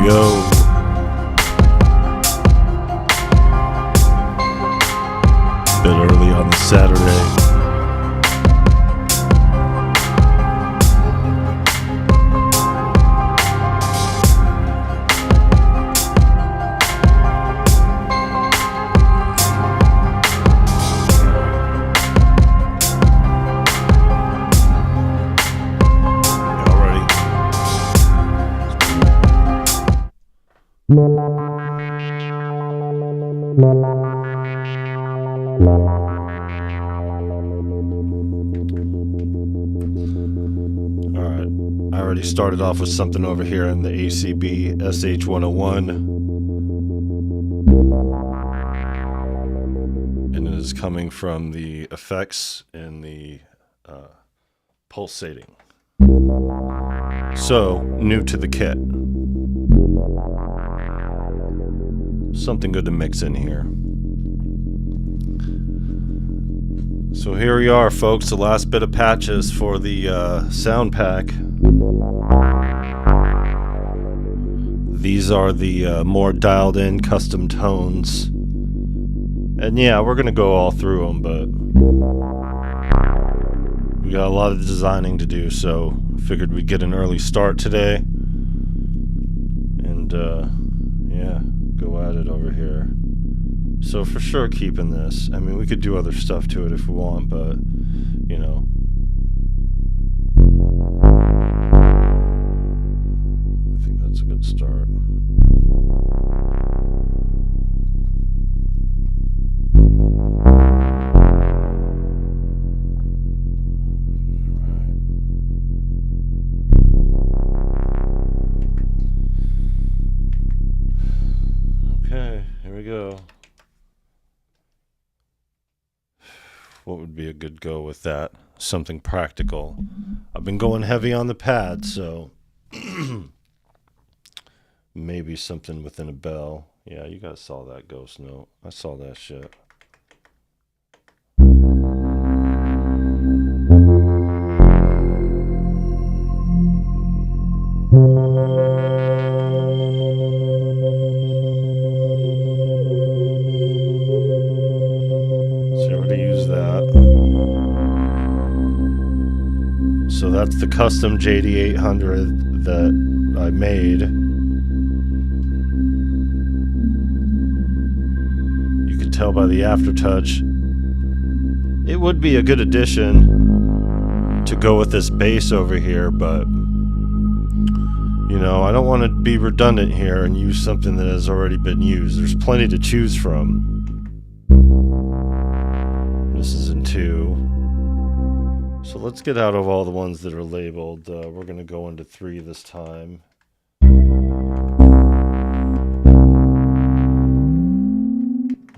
go. Bit early on the Saturday. Started off with something over here in the ACB SH101, and it is coming from the effects and the pulsating. So, new to the kit. Something good to mix in here. So here we are, folks, the last bit of patches for the sound pack. These are the more dialed in custom tones. And yeah, we're gonna go all through them, but we got a lot of designing to do, so figured we'd get an early start today. And yeah, go at it over here. So for sure keeping this. I mean, we could do other stuff to it if we want, but you know. I think that's a good start. Okay, here we go. What would be a good go with that? Something practical. I've been going heavy on the pad, so maybe something within a bell. Yeah, you guys saw that ghost note. I saw that shit. So that's the custom JD800 that I made. You can tell by the aftertouch. It would be a good addition to go with this bass over here, but you know, I don't want to be redundant here and use something that has already been used. There's plenty to choose from. This is in 2. So let's get out of all the ones that are labeled. We're going to go into 3 this time.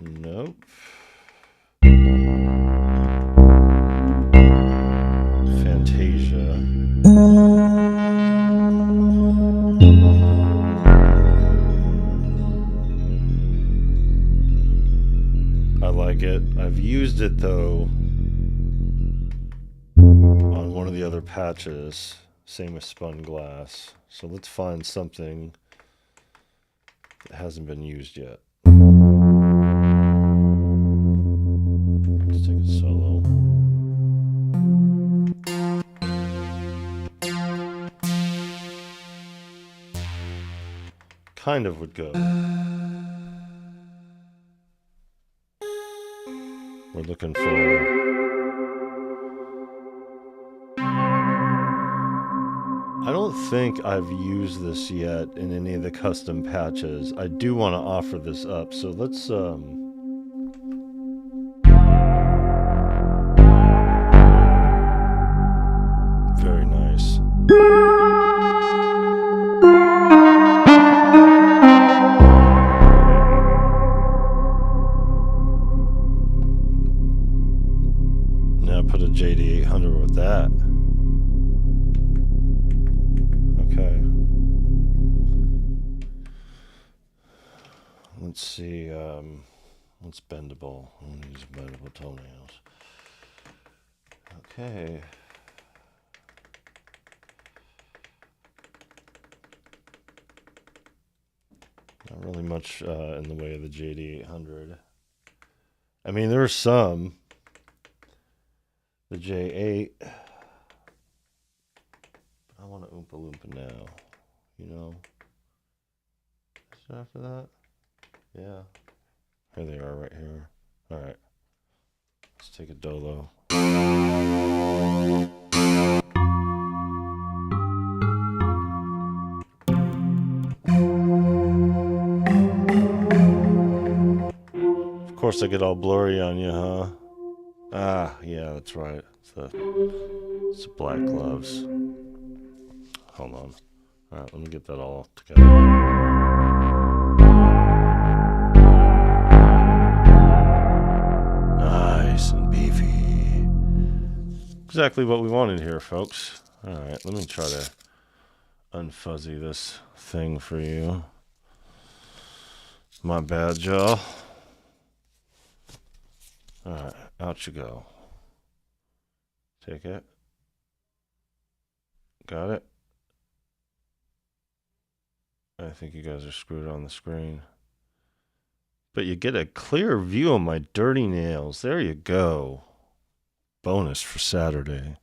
Nope. Fantasia. I like it. I've used it though on one of the other patches, same with spun glass. So let's find something that hasn't been used yet. Let's take it solo. Kind of would go. We're looking for I don't think I've used this yet in any of the custom patches. I do want to offer this up, so let's very nice. Now put a JD800 with that. Let's see, what's bendable? I'm going to use bendable toenails. Okay. Not really much in the way of the JD800. I mean, there's some. The J8. I want to Oompa Loompa now. You know. Is it after that? Yeah. Here they are right here. Alright. Let's take a dolo. Of course I get all blurry on you, huh? Ah, yeah, that's right. It's the black gloves. Hold on. Alright, let me get that all together. Nice and beefy. Exactly what we wanted here, folks. Alright, let me try to unfuzzy this thing for you. My bad, y'all. Alright, out you go. Take it. Got it? I think you guys are screwed on the screen. But you get a clear view of my dirty nails. There you go. Bonus for Saturday.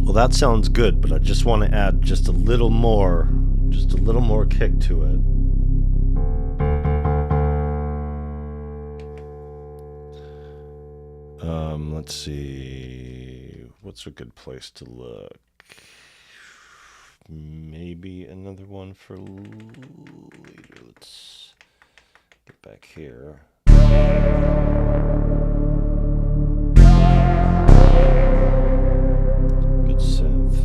Well, that sounds good, but I just want to add just a little more kick to it. Let's see. What's a good place to look? Maybe another one for later. Let's get back here. Good synth.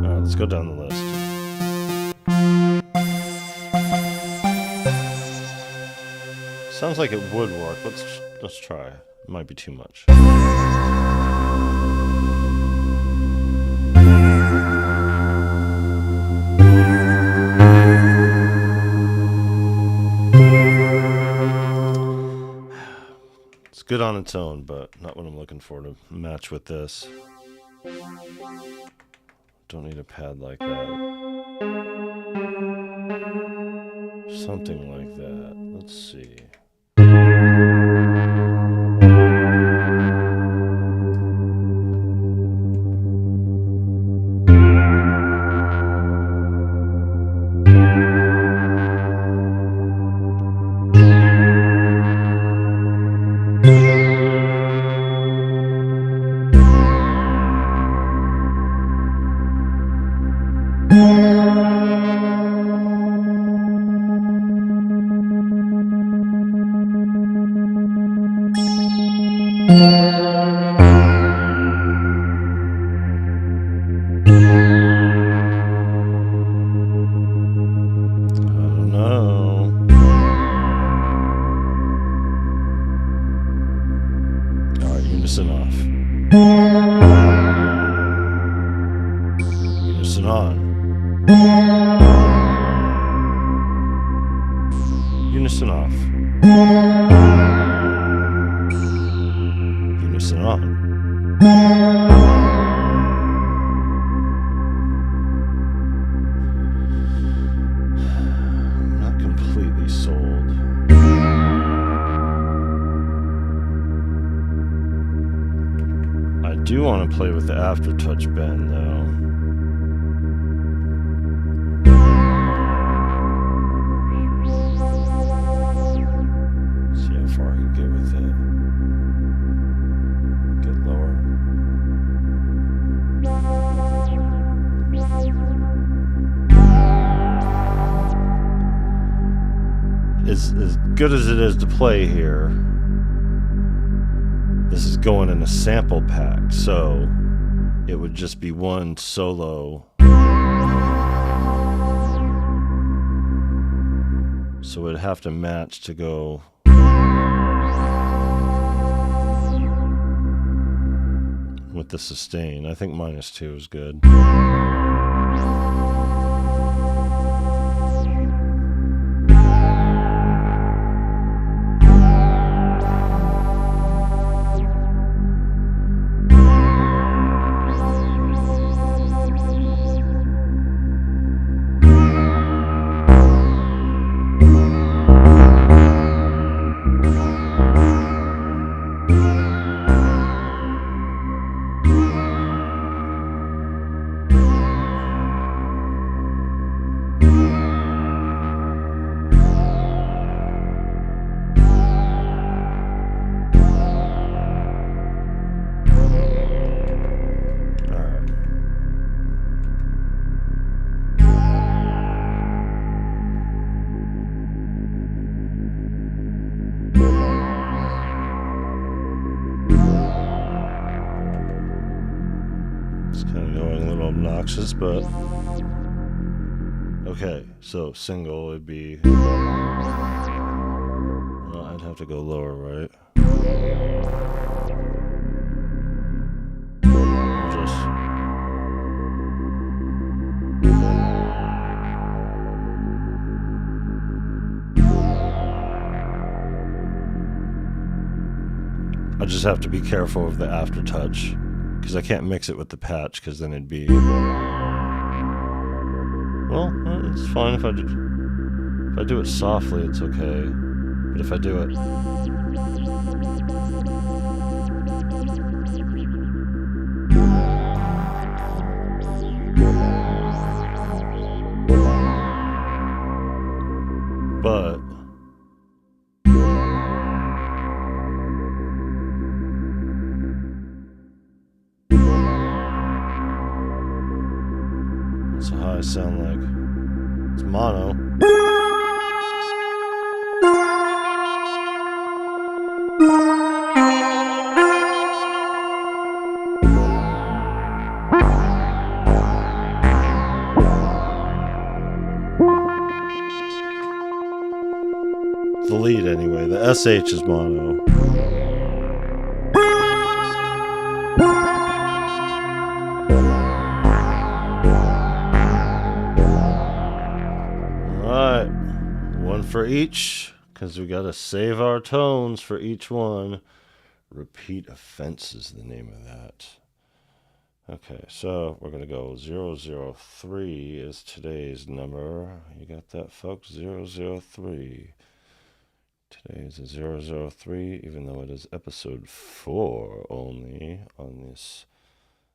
Alright, let's go down the list. Sounds like it would work. Let's try. It might be too much. It's good on its own, but not what I'm looking for to match with this. Don't need a pad like that. Something like that. Let's see. Play with the aftertouch bend though. See how far I can get with it. Get lower. As good as it is to play here, this is going in a sample pack, so it would just be one solo. So it'd have to match to go with the sustain. I think -2 is good. But okay, so single would be, well, I'd have to go lower, right? I just have to be careful of the aftertouch, because I can't mix it with the patch, because then it'd be, well, it's fine if I do it softly, it's okay. But if I do it, but that's how I sound like. It's mono. The lead anyway, the SH is mono. Alright, one for each, because we gotta save our tones for each one. Repeat offense is the name of that. Okay, so we're gonna go 003 is today's number. You got that, folks? 003. Today is a 003, even though it is episode 4 only on this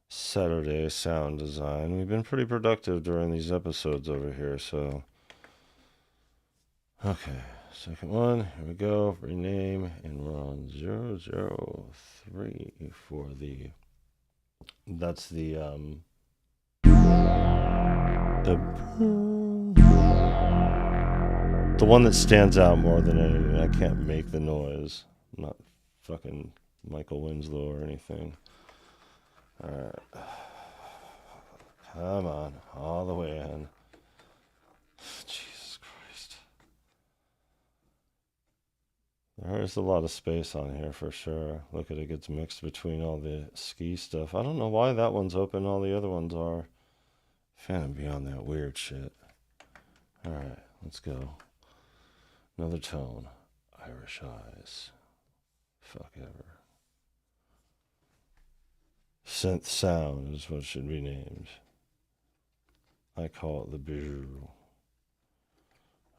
Saturday sound design. We've been pretty productive during these episodes over here, so. Okay, second one, here we go, rename, and we're on 003 for the, that's the one that stands out more than anything. I can't make the noise. I'm not fucking Michael Winslow or anything. Alright. Come on. All the way in. Jesus Christ. There's a lot of space on here for sure. Look at it, gets mixed between all the ski stuff. I don't know why that one's open, all the other ones are. Phantom beyond that weird shit. Alright, let's go. Another tone. Irish eyes. Fuck ever. Synth sound is what it should be named. I call it the bijou.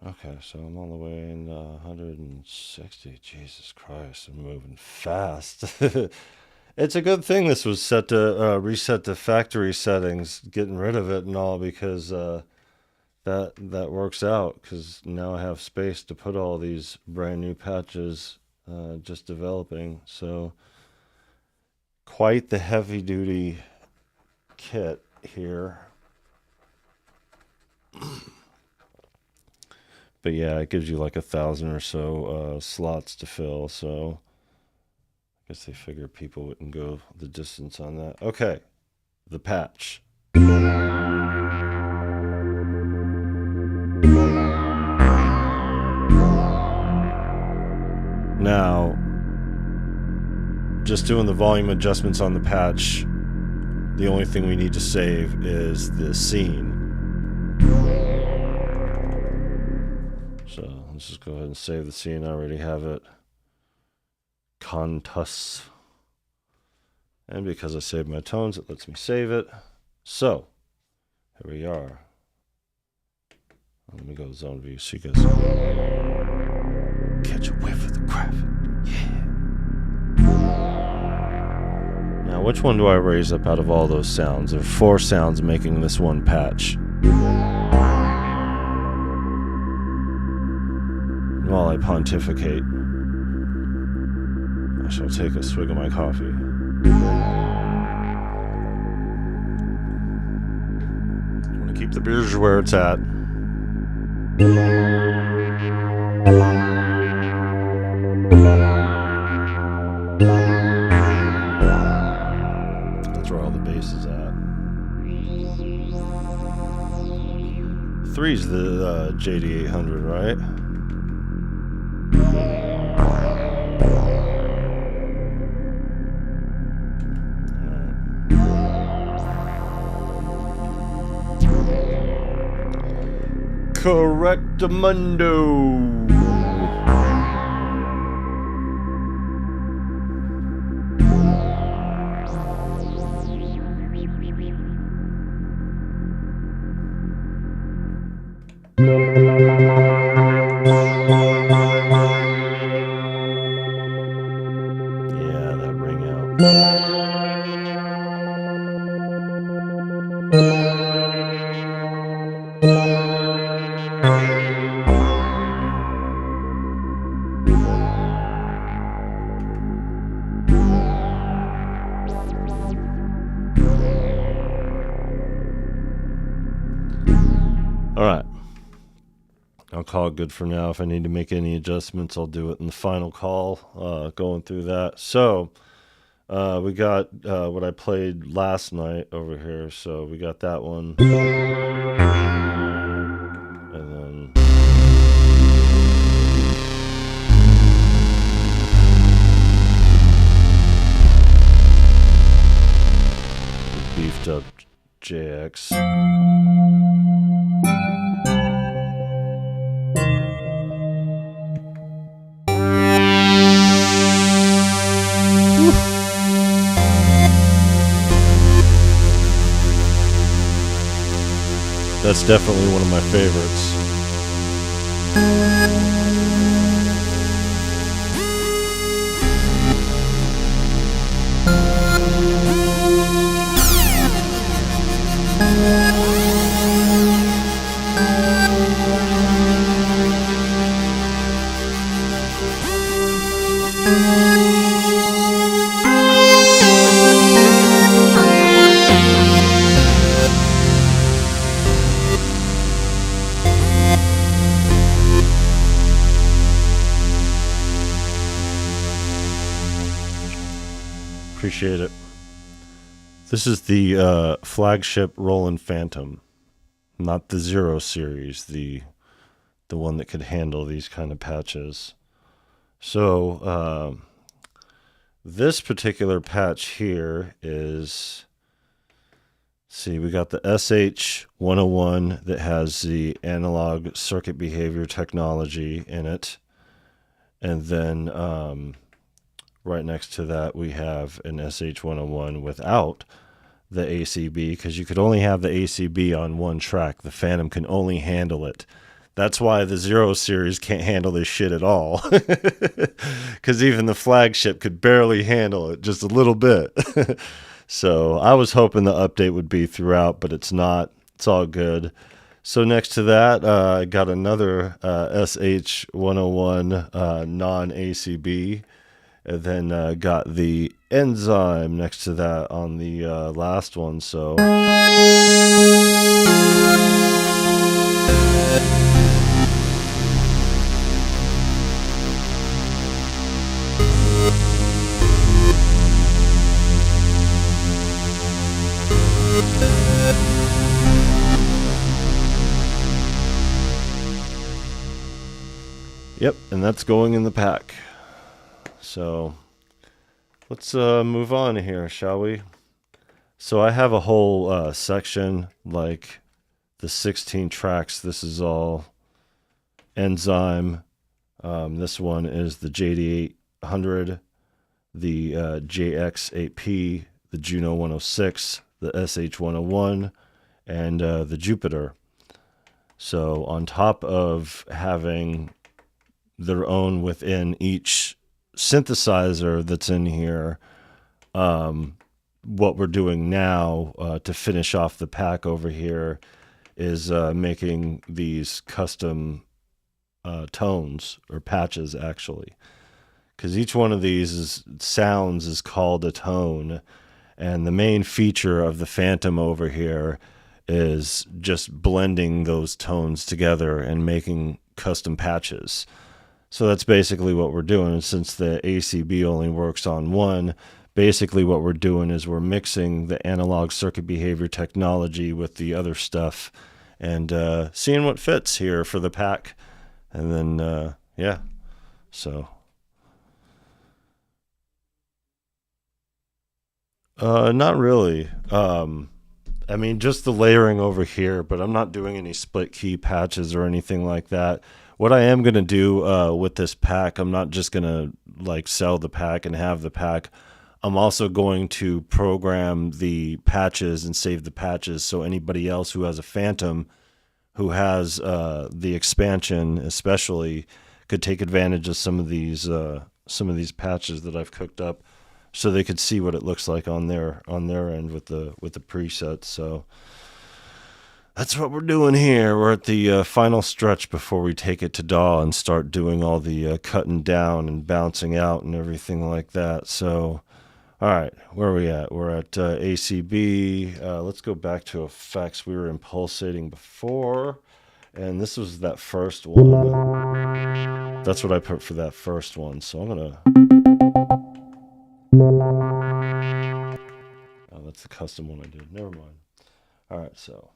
Okay, so I'm all the way in 160. Jesus Christ, I'm moving fast. It's a good thing this was set to reset to factory settings, getting rid of it and all, because that works out, because now I have space to put all these brand new patches just developing. So quite the heavy duty kit here. But yeah, it gives you like 1,000 or so slots to fill, so Guess they figure people wouldn't go the distance on that. Okay, the patch. Now, just doing the volume adjustments on the patch, the only thing we need to save is the scene. So let's just go ahead and save the scene. I already have it. Contus. And because I saved my tones, it lets me save it. So, here we are. Let me go to zone view so you guys catch a whiff of the craft. Yeah. Now, which one do I raise up out of all those sounds? There are 4 sounds making this one patch. While I pontificate, I shall take a swig of my coffee. I want to keep the beers where it's at. That's where all the bass is at. 3's the JD800, right? Correctamundo. Yeah, that ring out. All right. I'll call it good for now. If I need to make any adjustments, I'll do it in the final call, going through that. So we got what I played last night over here. So we got that one. And then beefed up JX. That's definitely one of my favorites. Appreciate it. This is the flagship Roland Fantom, not the Zero series, the one that could handle these kind of patches. So this particular patch here is, see, we got the SH101 that has the analog circuit behavior technology in it, and then right next to that, we have an SH101 without the ACB, because you could only have the ACB on one track. The Phantom can only handle it. That's why the Zero series can't handle this shit at all, because even the flagship could barely handle it, just a little bit. So I was hoping the update would be throughout, but it's not. It's all good. So next to that, I got another SH101 non-ACB. And then got the enzyme next to that on the last one. So Yep, and that's going in the pack. So let's move on here, shall we? So I have a whole section, like the 16 tracks. This is all Enzyme. This one is the JD800, the JX8P, the Juno 106, the SH101, and the Jupiter. So on top of having their own within each synthesizer that's in here, what we're doing now to finish off the pack over here is making these custom tones or patches, actually, because each one of these sounds is called a tone, and the main feature of the Fantom over here is just blending those tones together and making custom patches. So that's basically what we're doing. And since the ACB only works on one, basically what we're doing is we're mixing the analog circuit behavior technology with the other stuff and seeing what fits here for the pack. And then, yeah, so. Not really. I mean, just the layering over here, but I'm not doing any split key patches or anything like that. What I am going to do with this pack, I'm not just going to like sell the pack and have the pack. I'm also going to program the patches and save the patches so anybody else who has a Fantom, who has the expansion especially, could take advantage of some of these patches that I've cooked up, so they could see what it looks like on their end with the presets. So that's what we're doing here. We're at the final stretch before we take it to DAW and start doing all the cutting down and bouncing out and everything like that. So, all right, where are we at? We're at ACB. Let's go back to effects. We were in pulsating before, and this was that first one. That's what I put for that first one. So I'm gonna. Oh, that's the custom one I did. Never mind. All right, so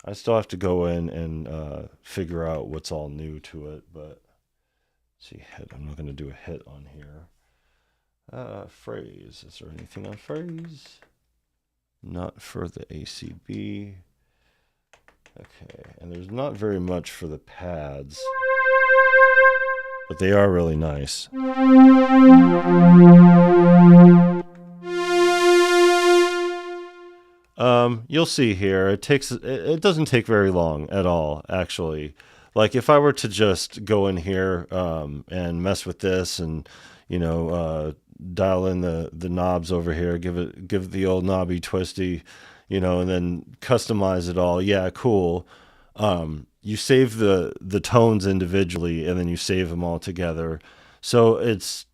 I still have to go in and figure out what's all new to it, but see, hit. I'm not going to do a hit on here. Phrase. Is there anything on phrase? Not for the ACB. Okay, and there's not very much for the pads, but they are really nice. You'll see here, it doesn't take very long at all, actually. Like if I were to just go in here and mess with this and, you know, dial in the knobs over here, give it the old knobby twisty, you know, and then customize it all. Yeah, cool. You save the tones individually and then you save them all together. So it's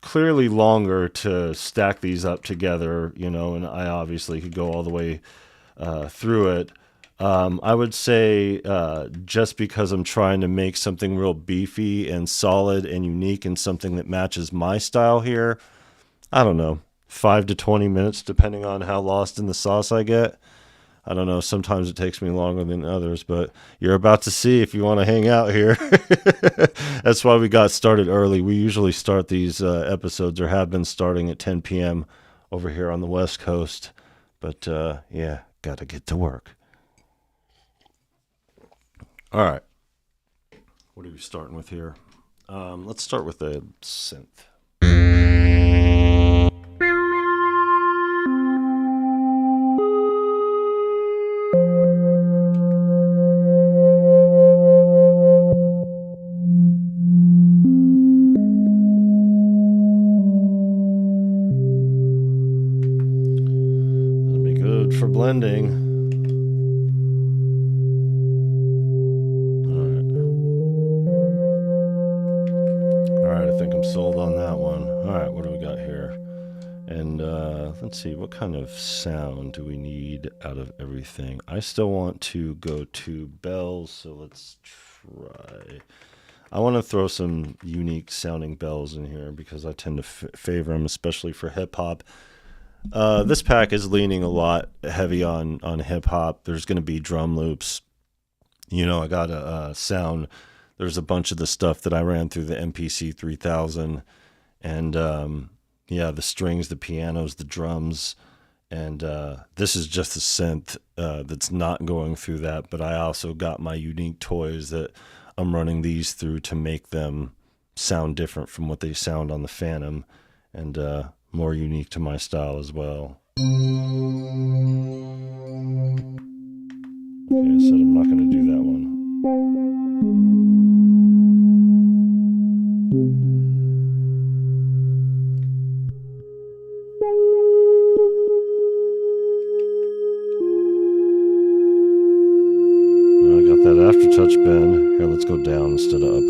clearly longer to stack these up together, you know, and I obviously could go all the way through it. I would say just because I'm trying to make something real beefy and solid and unique and something that matches my style here, I don't know, 5 to 20 minutes, depending on how lost in the sauce I get. I don't know, sometimes it takes me longer than others, but you're about to see if you want to hang out here. That's why we got started early. We usually start these episodes, or have been starting at 10 p.m. over here on the West Coast. But yeah, got to get to work. All right. What are we starting with here? Let's start with the synth. For blending. All right, I think I'm sold on that one. All right, what do we got here? And let's see, what kind of sound do we need out of everything? I still want to go to bells, so let's try. I want to throw some unique sounding bells in here because I tend to favor them, especially for hip hop. This pack is leaning a lot heavy on hip hop. There's going to be drum loops. You know, I got a sound. There's a bunch of the stuff that I ran through the MPC 3000, and yeah, the strings, the pianos, the drums, and this is just a synth that's not going through that. But I also got my unique toys that I'm running these through to make them sound different from what they sound on the Phantom, and more unique to my style as well. Okay, I said I'm not going to do that one. I got that aftertouch bend. Here, let's go down instead of up.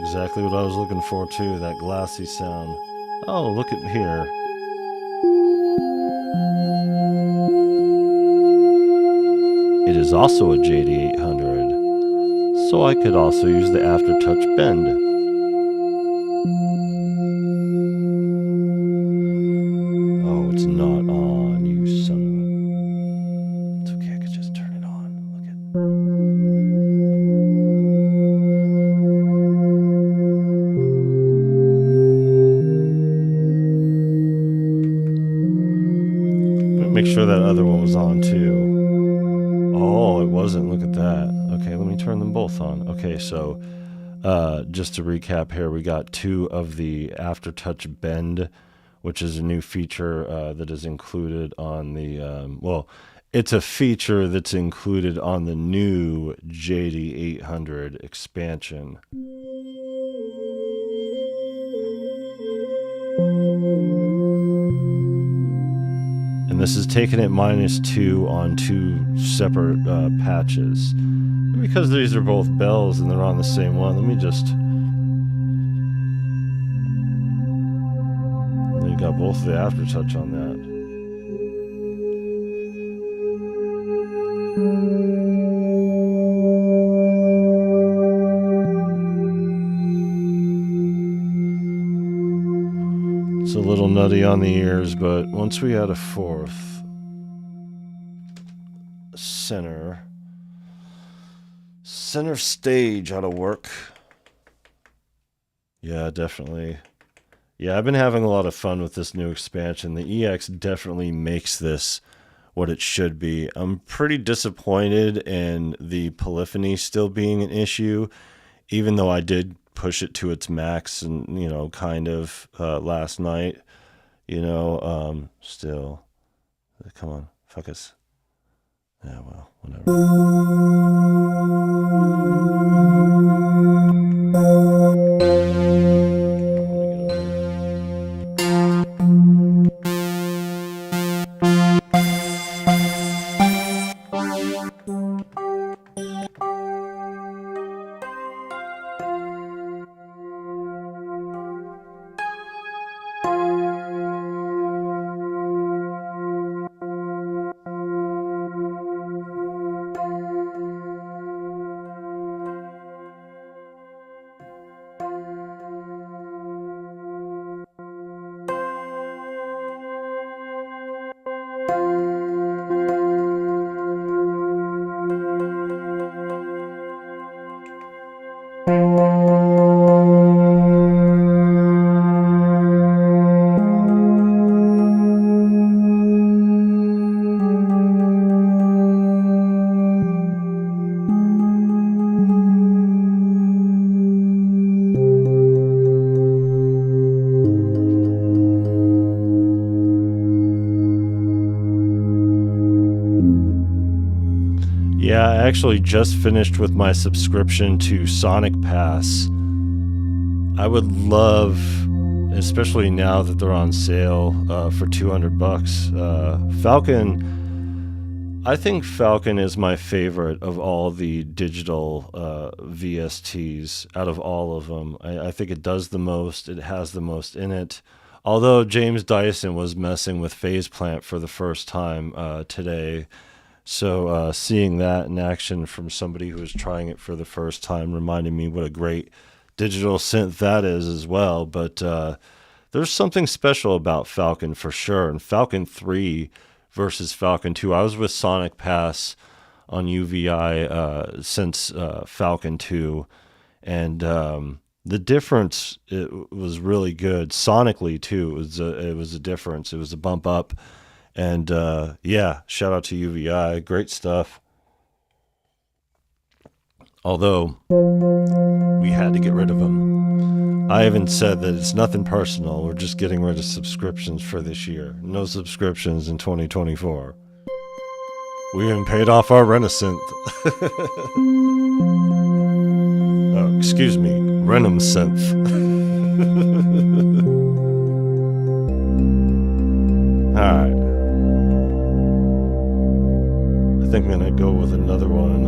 Exactly what I was looking for too, that glassy sound. Oh, look at here. It is also a JD800, so I could also use the aftertouch bend. Oh, it's not on, you son of a... It's okay, I could just turn it on. Look at... Make sure that other one was on too. Oh, it wasn't. Look at that. Okay, let me turn them both on. Okay, so just to recap here, we got 2 of the aftertouch bend, which is a new feature that is included on the well, it's a feature that's included on the new JD800 expansion. And this is taking it -2 on 2 separate patches. And because these are both bells and they're on the same one, let me just... You got both the aftertouch on that. It's a little nutty on the ears, but once we add a 4th center stage ought to work. Yeah, definitely. Yeah, I've been having a lot of fun with this new expansion. The EX definitely makes this what it should be. I'm pretty disappointed in the polyphony still being an issue, even though I did push it to its max and, you know, kind of last night, you know, still, come on, focus. Yeah, well, whatever. Yeah, I actually just finished with my subscription to Sonic Pass. I would love, especially now that they're on sale for $200. Falcon, I think Falcon is my favorite of all the digital VSTs out of all of them. I think it does the most. It has the most in it. Although James Dyson was messing with Phase Plant for the first time today. So seeing that in action from somebody who was trying it for the first time reminded me what a great digital synth that is as well. But there's something special about Falcon for sure. And Falcon 3 versus Falcon 2. I was with Sonic Pass on UVI since Falcon 2. And the difference, it was really good. Sonically, too, it was a difference. It was a bump up. And yeah, shout out to UVI. Great stuff. Although we had to get rid of them. I haven't said that it's nothing personal. We're just getting rid of subscriptions for this year. No subscriptions in 2024. We even paid off our Renaissance. Oh, excuse me, Renum Synth. Alright. I think I'm gonna go with another one.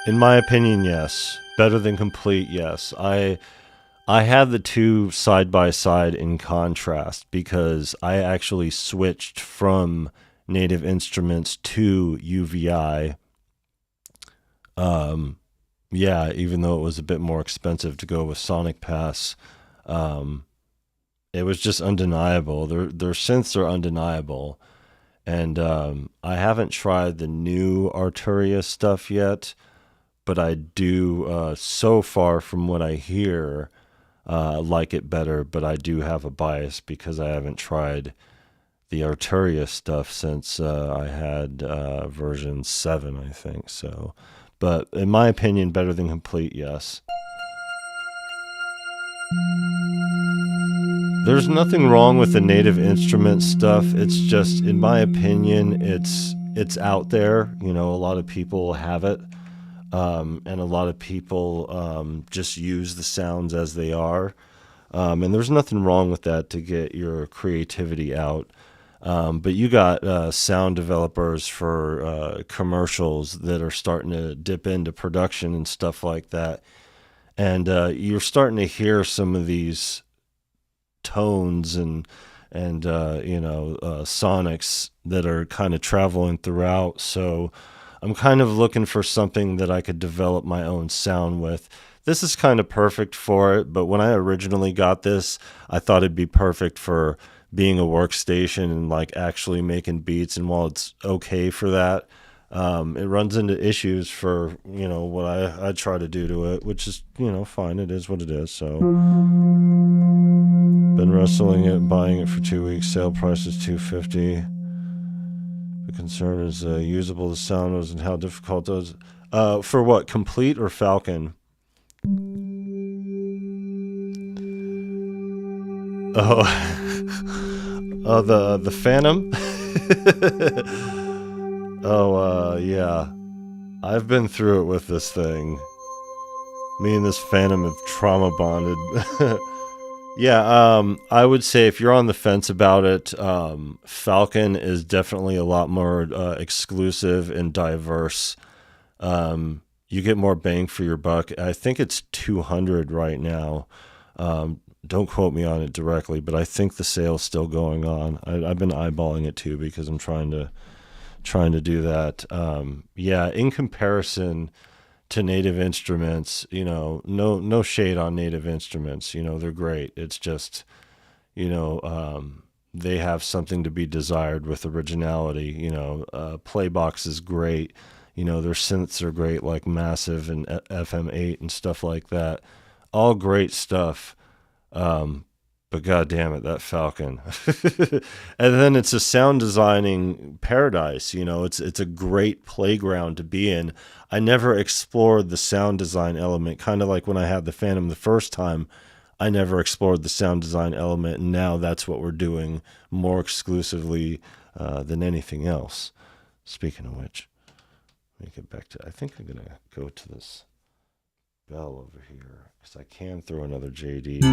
In my opinion, yes. Better than complete, yes. I had the two side by side in contrast because I actually switched from Native Instruments to UVI. Yeah, even though it was a bit more expensive to go with Sonic Pass, it was just undeniable. Their synths are undeniable. And I haven't tried the new Arturia stuff yet, but I do, so far from what I hear, like it better, but I do have a bias because I haven't tried the Arturia stuff since I had version 7, I think. So, but in my opinion, better than complete, yes. There's nothing wrong with the Native Instruments stuff. It's just, in my opinion, it's out there. You know, a lot of people have it. And a lot of people just use the sounds as they are. And there's nothing wrong with that to get your creativity out. But you got sound developers for commercials that are starting to dip into production and stuff like that. And you're starting to hear some of these tones and sonics that are kind of traveling throughout. So I'm kind of looking for something that I could develop my own sound with. This is kind of perfect for it, but when I originally got this, I thought it'd be perfect for being a workstation and like actually making beats. And while it's okay for that, it runs into issues for, what I try to do to it, which is, fine. It is what it is. So been wrestling it, buying it for 2 weeks. Sale price is $250. The concern is usable the sound was and how difficult it was. For what, complete or Falcon? Oh, oh, the Phantom. Oh, yeah. I've been through it with this thing. Me and this Phantom have trauma bonded. Yeah, I would say if you're on the fence about it, Falcon is definitely a lot more exclusive and diverse. You get more bang for your buck. I think it's $200 right now. Don't quote me on it directly, but I think the sale's still going on. I've been eyeballing it too because I'm trying to do that. Yeah, in comparison to Native Instruments, no shade on Native Instruments. They're great. It's just, they have something to be desired with originality. Playbox is great. Their synths are great, like Massive and FM8 and stuff like that. All great stuff. But god damn it, that Falcon. And then it's a sound designing paradise, you know, it's a great playground to be in. I never explored the sound design element, kind of like when I had the Phantom the first time. I never explored the sound design element, and now that's what we're doing more exclusively than anything else. Speaking of which, let me get back to, I think I'm gonna go to this bell over here, because I can throw another JD.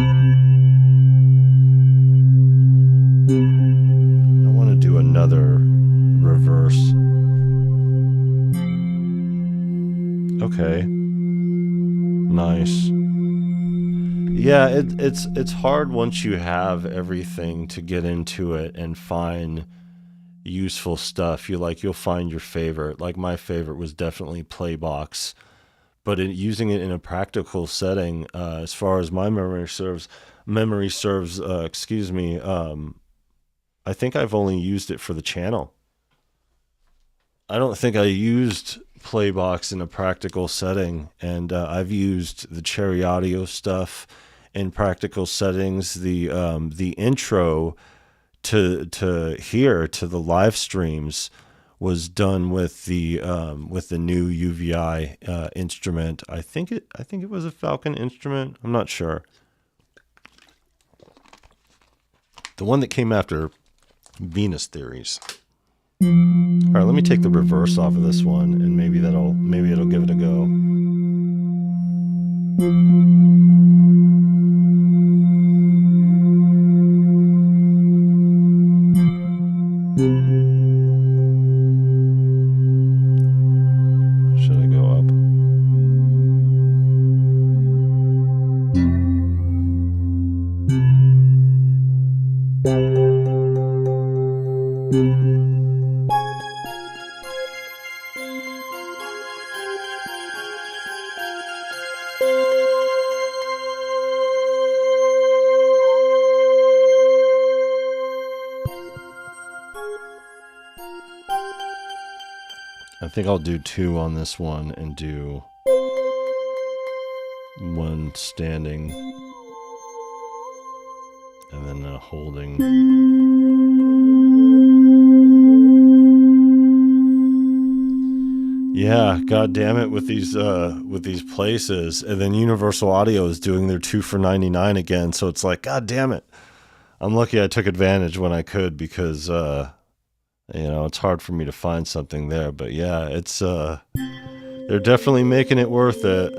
I want to do another reverse. Okay. Nice. Yeah, it's hard once you have everything to get into it and find useful stuff. You'll find your favorite. Like my favorite was definitely Playbox, but using it in a practical setting, as far as my memory serves, excuse me, I think I've only used it for the channel. I don't think I used Playbox in a practical setting, and I've used the Cherry Audio stuff in practical settings. The intro to here to the live streams was done with the new UVI instrument. I think it was a Falcon instrument. I'm not sure. The one that came after Venus Theories. All right, let me take the reverse off of this one, and maybe it'll give it a go. Should I go up? I think I'll do 2 on this one and do 1 standing and then holding. Yeah, god damn it with these places. And then Universal Audio is doing their 2 for $99 again, so it's like, god damn it. I'm lucky I took advantage when I could, because it's hard for me to find something there. But yeah, it's they're definitely making it worth it.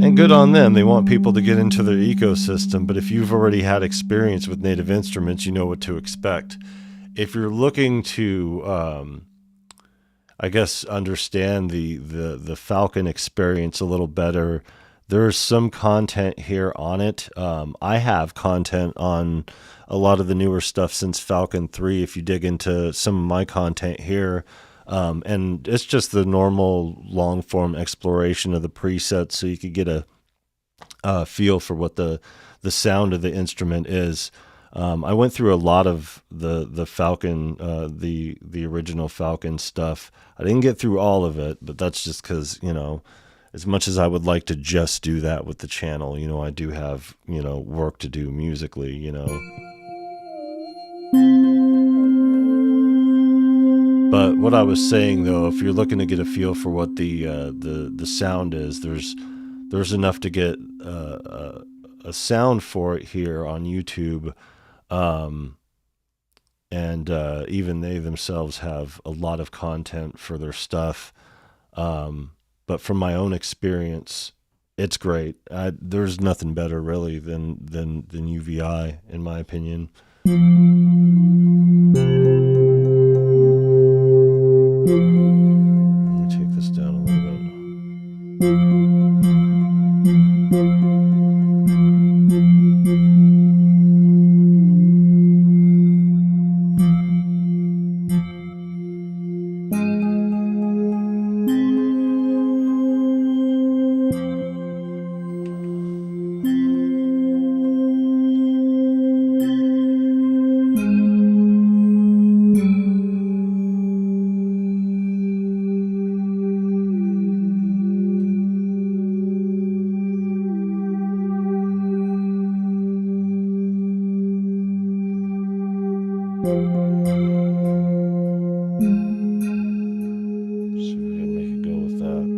And good on them. They want people to get into their ecosystem. But if you've already had experience with Native Instruments, you know what to expect. If you're looking to, I guess, understand the Falcon experience a little better, there's some content here on it. I have content on a lot of the newer stuff since Falcon 3, if you dig into some of my content here. And it's just the normal long-form exploration of the presets, so you could get a feel for what the sound of the instrument is. I went through a lot of the Falcon, the original Falcon stuff. I didn't get through all of it, but that's just because, as much as I would like to just do that with the channel, I do have, work to do musically, But what I was saying, though, if you're looking to get a feel for what the sound is, there's enough to get a sound for it here on YouTube, and even they themselves have a lot of content for their stuff. But from my own experience, it's great. There's nothing better really than UVI, in my opinion. Let me take this down a little bit. See if we can make it go with that.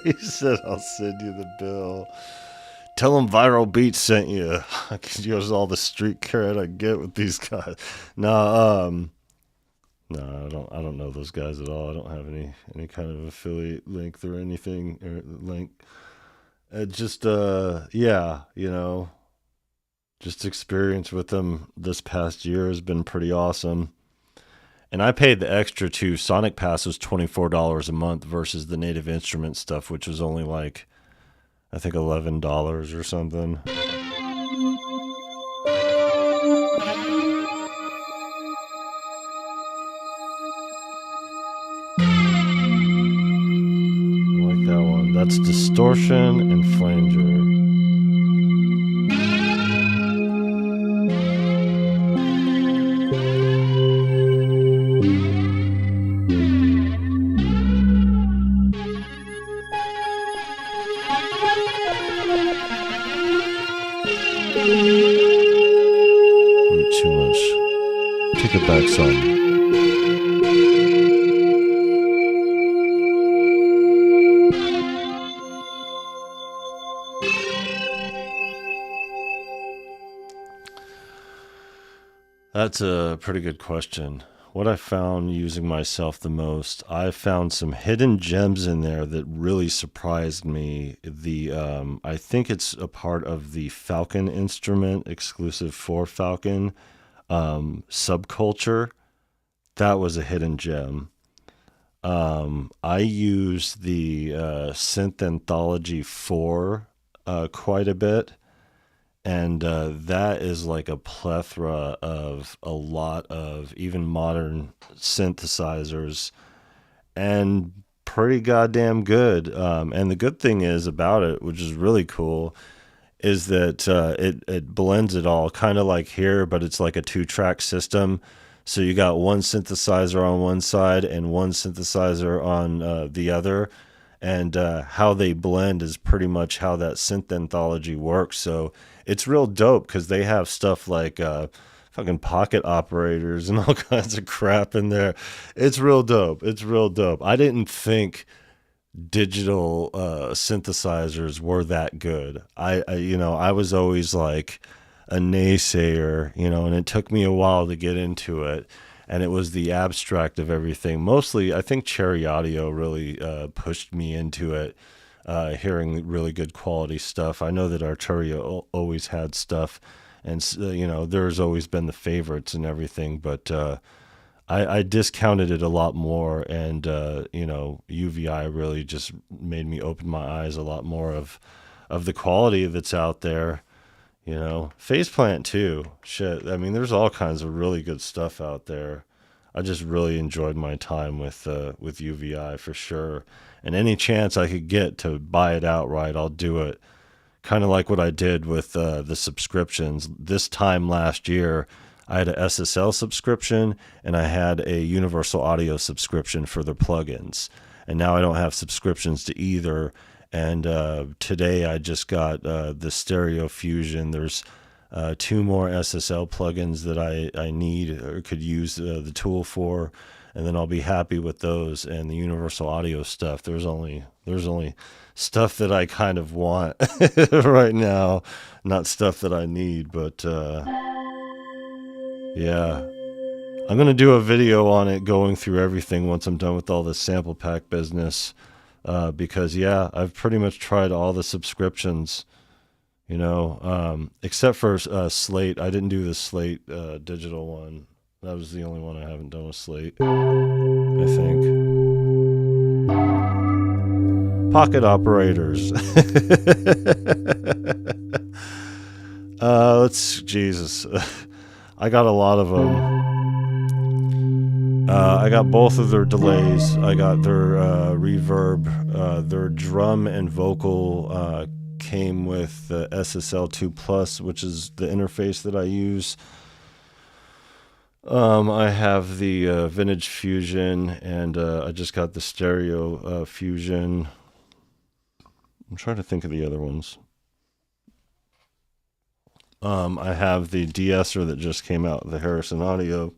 He said, I'll send you the bill. Tell him Viral Beats sent you. I can use all the street cred I get with these guys. No, I don't know those guys at all. I don't have any kind of affiliate link or anything or link. Just yeah, just experience with them this past year has been pretty awesome. And I paid the extra too. Sonic Pass was $24 a month versus the Native Instrument stuff, which was only like, I think $11 or something. I like that one. That's Distortion and Flanger. Too much. Take it back some. That's a pretty good question. What I found using myself the most, I found some hidden gems in there that really surprised me. I think it's a part of the Falcon instrument, exclusive for Falcon, Subculture. That was a hidden gem. I use the Synth Anthology 4 quite a bit. And that is like a plethora of a lot of even modern synthesizers and pretty goddamn good. And the good thing is about it, which is really cool, is that it blends it all kind of like here, but it's like a 2-track system. So you got one synthesizer on one side and one synthesizer on the other. And how they blend is pretty much how that synth anthology works. So it's real dope because they have stuff like fucking pocket operators and all kinds of crap in there. It's real dope. It's real dope. I didn't think digital synthesizers were that good. I was always like a naysayer, and it took me a while to get into it. And it was the abstract of everything. Mostly, I think Cherry Audio really pushed me into it, hearing really good quality stuff. I know that Arturio always had stuff, and there's always been the favorites and everything, but I discounted it a lot more, and UVI really just made me open my eyes a lot more of the quality that's out there. Faceplant too. Shit. I mean, there's all kinds of really good stuff out there. I just really enjoyed my time with UVI for sure. And any chance I could get to buy it outright, I'll do it. Kind of like what I did with the subscriptions. This time last year, I had a SSL subscription and I had a Universal Audio subscription for their plugins. And now I don't have subscriptions to either. And today I just got the Stereo Fusion. There's 2 more SSL plugins that I need or could use the tool for, and then I'll be happy with those. And the Universal Audio stuff, there's only stuff that I kind of want right now, not stuff that I need. But yeah, I'm gonna do a video on it, going through everything once I'm done with all this sample pack business. Because yeah, I've pretty much tried all the subscriptions, except for Slate. I didn't do the Slate digital one. That was the only one I haven't done with Slate, I think. Pocket operators. Jesus. I got a lot of them. I got both of their delays. I got their reverb. Their drum and vocal came with the SSL2 Plus, which is the interface that I use. I have the Vintage Fusion, and I just got the Stereo Fusion. I'm trying to think of the other ones. I have the de-esser that just came out, the Harrison Audio.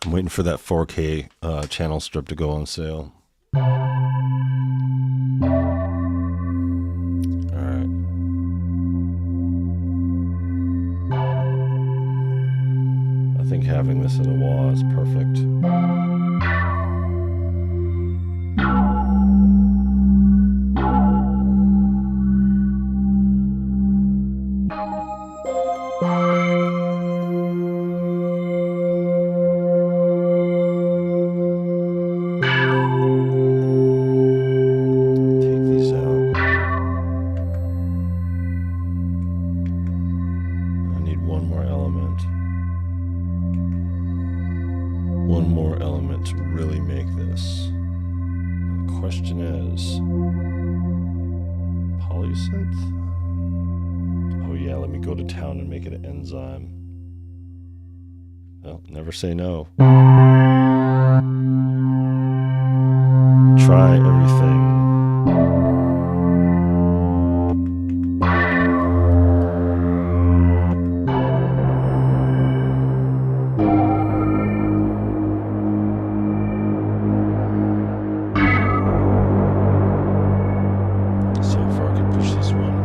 I'm waiting for that 4K channel strip to go on sale. Alright. I think having this in a wah is perfect. Never say no. Try everything. See how far I can push this one.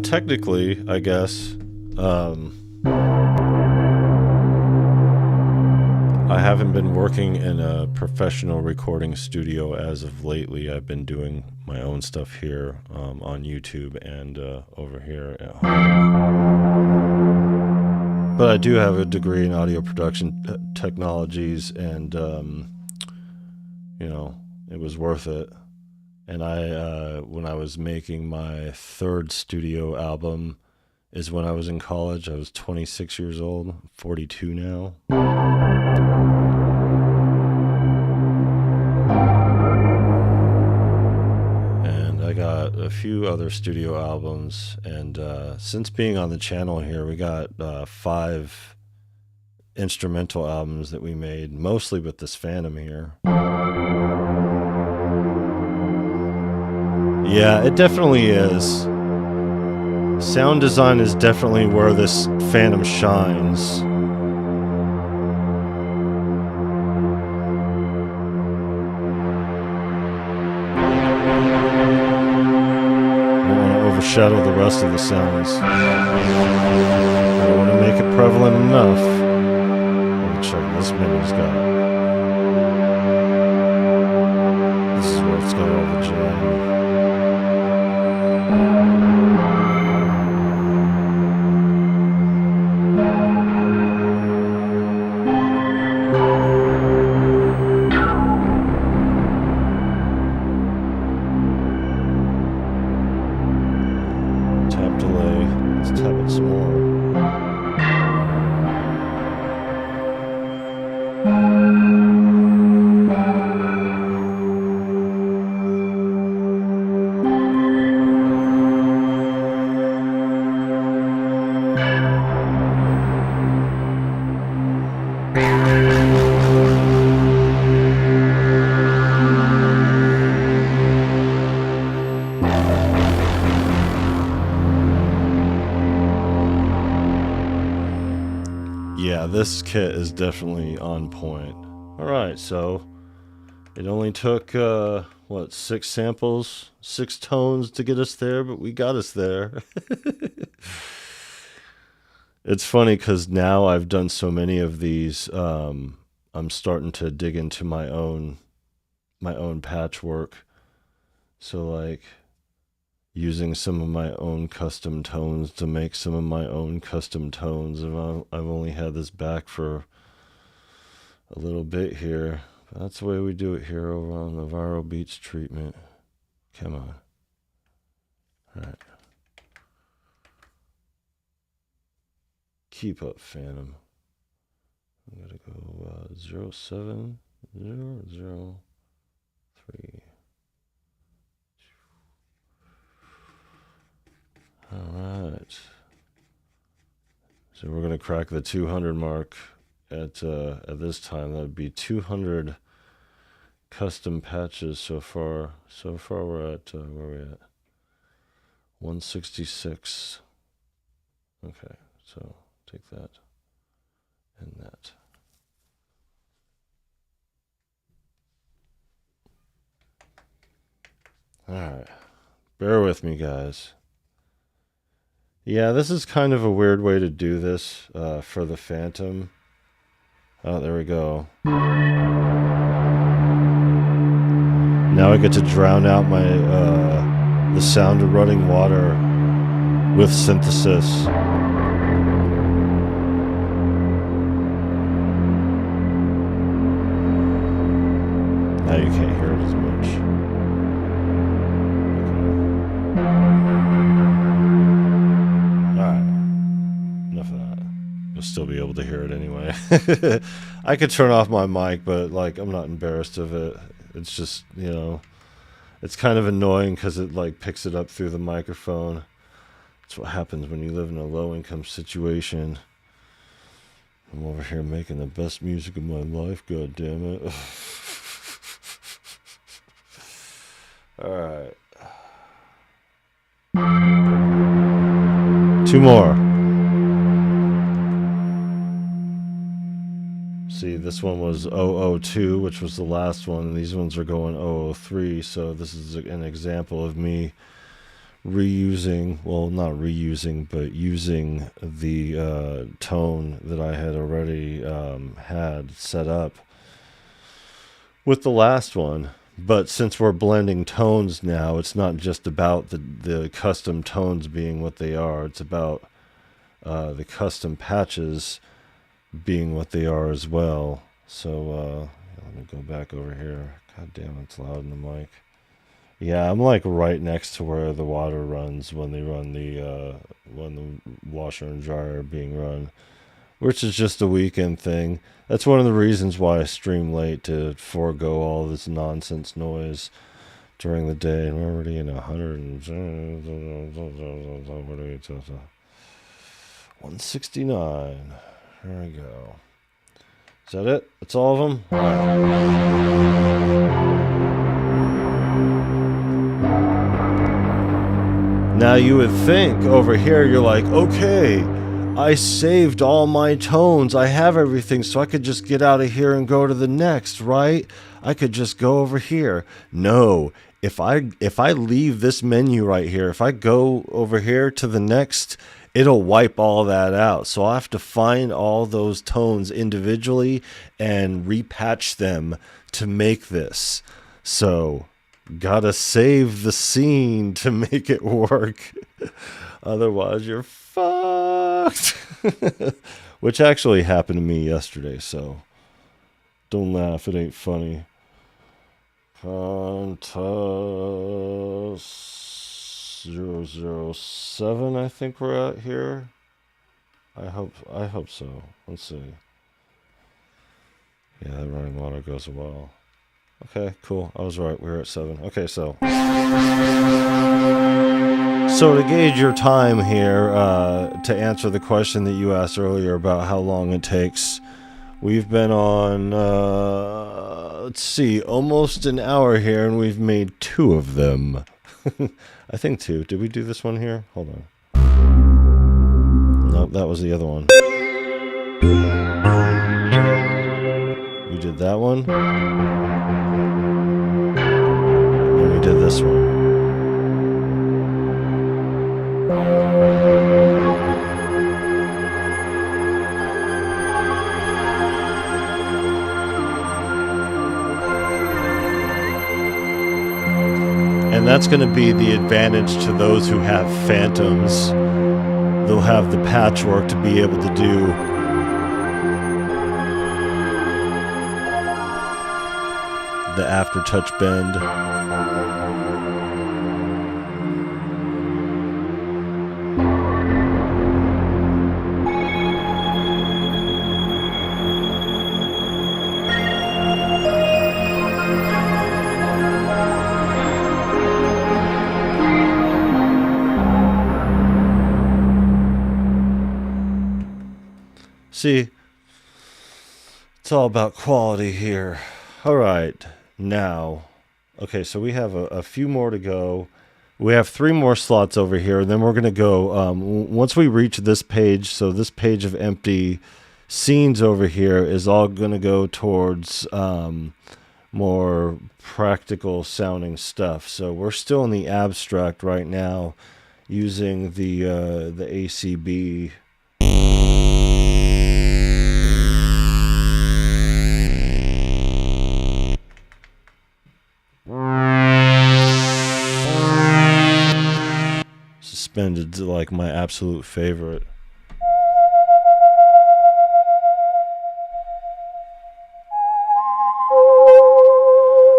Technically, I guess, I haven't been working in a professional recording studio as of lately. I've been doing my own stuff here on YouTube and over here at home. But I do have a degree in audio production technologies, and, you know, it was worth it. And when I was making my third studio album is when I was in college. I was 26 years old, 42 now. And I got a few other studio albums. And since being on the channel here, we got 5 instrumental albums that we made, mostly with this Phantom here. Yeah, it definitely is. Sound design is definitely where this Phantom shines. I don't want to overshadow the rest of the sounds. I don't want to make it prevalent enough. Let me check this menu's got. This is where it's got all the jam. Tap delay. Let's tap it some more. Yeah, this kit is definitely on point. Alright, so it only took, 6 samples, 6 tones to get us there, but we got us there. It's funny because now I've done so many of these, I'm starting to dig into my own patchwork. So, like, using some of my own custom tones to make some of my own custom tones. And I've only had this back for a little bit here. But that's the way we do it here over on the Viral Beats treatment. Come on. All right. Keep up, Phantom. I'm going to go 07003. All right. So we're going to crack the 200 mark at this time. That would be 200 custom patches so far. So far we're at, where are we at? 166. Okay, so take that and that. All right. Bear with me, guys. Yeah, this is kind of a weird way to do this for the Phantom. Oh, there we go. Now I get to drown out my the sound of running water with synthesis. Now you can't hear it as much. Still be able to hear it anyway. I could turn off my mic, but like I'm not embarrassed of it. It's just, you know, it's kind of annoying because it like picks it up through the microphone. That's what happens when you live in a low income situation. I'm over here making the best music of my life, god damn it. Alright. 2 more. See, this one was 002, which was the last one, and these ones are going 003, so this is an example of me reusing, well, not reusing, but using the tone that I had already had set up with the last one. But since we're blending tones now, it's not just about the custom tones being what they are, it's about the custom patches being what they are as well. So let me go back over here. God damn, it's loud in the mic. Yeah, I'm like right next to where the water runs when they run when the washer and dryer are being run, which is just a weekend thing. That's one of the reasons why I stream late, to forego all this nonsense noise during the day. And we're already in 169. There we go. Is that it? That's all of them? All right. Now you would think over here, you're like, okay, I saved all my tones. I have everything, so I could just get out of here and go to the next, right? I could just go over here. No, if I leave this menu right here, if I go over here to the next, it'll wipe all that out. So I have to find all those tones individually and repatch them to make this. So gotta save the scene to make it work. Otherwise you're fucked. Which actually happened to me yesterday, so don't laugh, it ain't funny. Contest 007, I think we're at here. I hope so. Let's see. Yeah, that running water goes well. Okay, cool. I was right. We were at 7. Okay, so to gauge your time here, to answer the question that you asked earlier about how long it takes, we've been on, let's see, almost an hour here, and we've made 2 of them. I think 2. Did we do this one here? Hold on. Nope, that was the other one. We did that one. And we did this one. And that's going to be the advantage to those who have Fantoms. They'll have the patchwork to be able to do the aftertouch bend. See, it's all about quality here. All right, now, okay, so we have a few more to go. We have 3 more slots over here. Then we're going to go, once we reach this page, so this page of empty scenes over here is all going to go towards more practical sounding stuff. So we're still in the abstract right now using the ACB. Suspended to like my absolute favorite.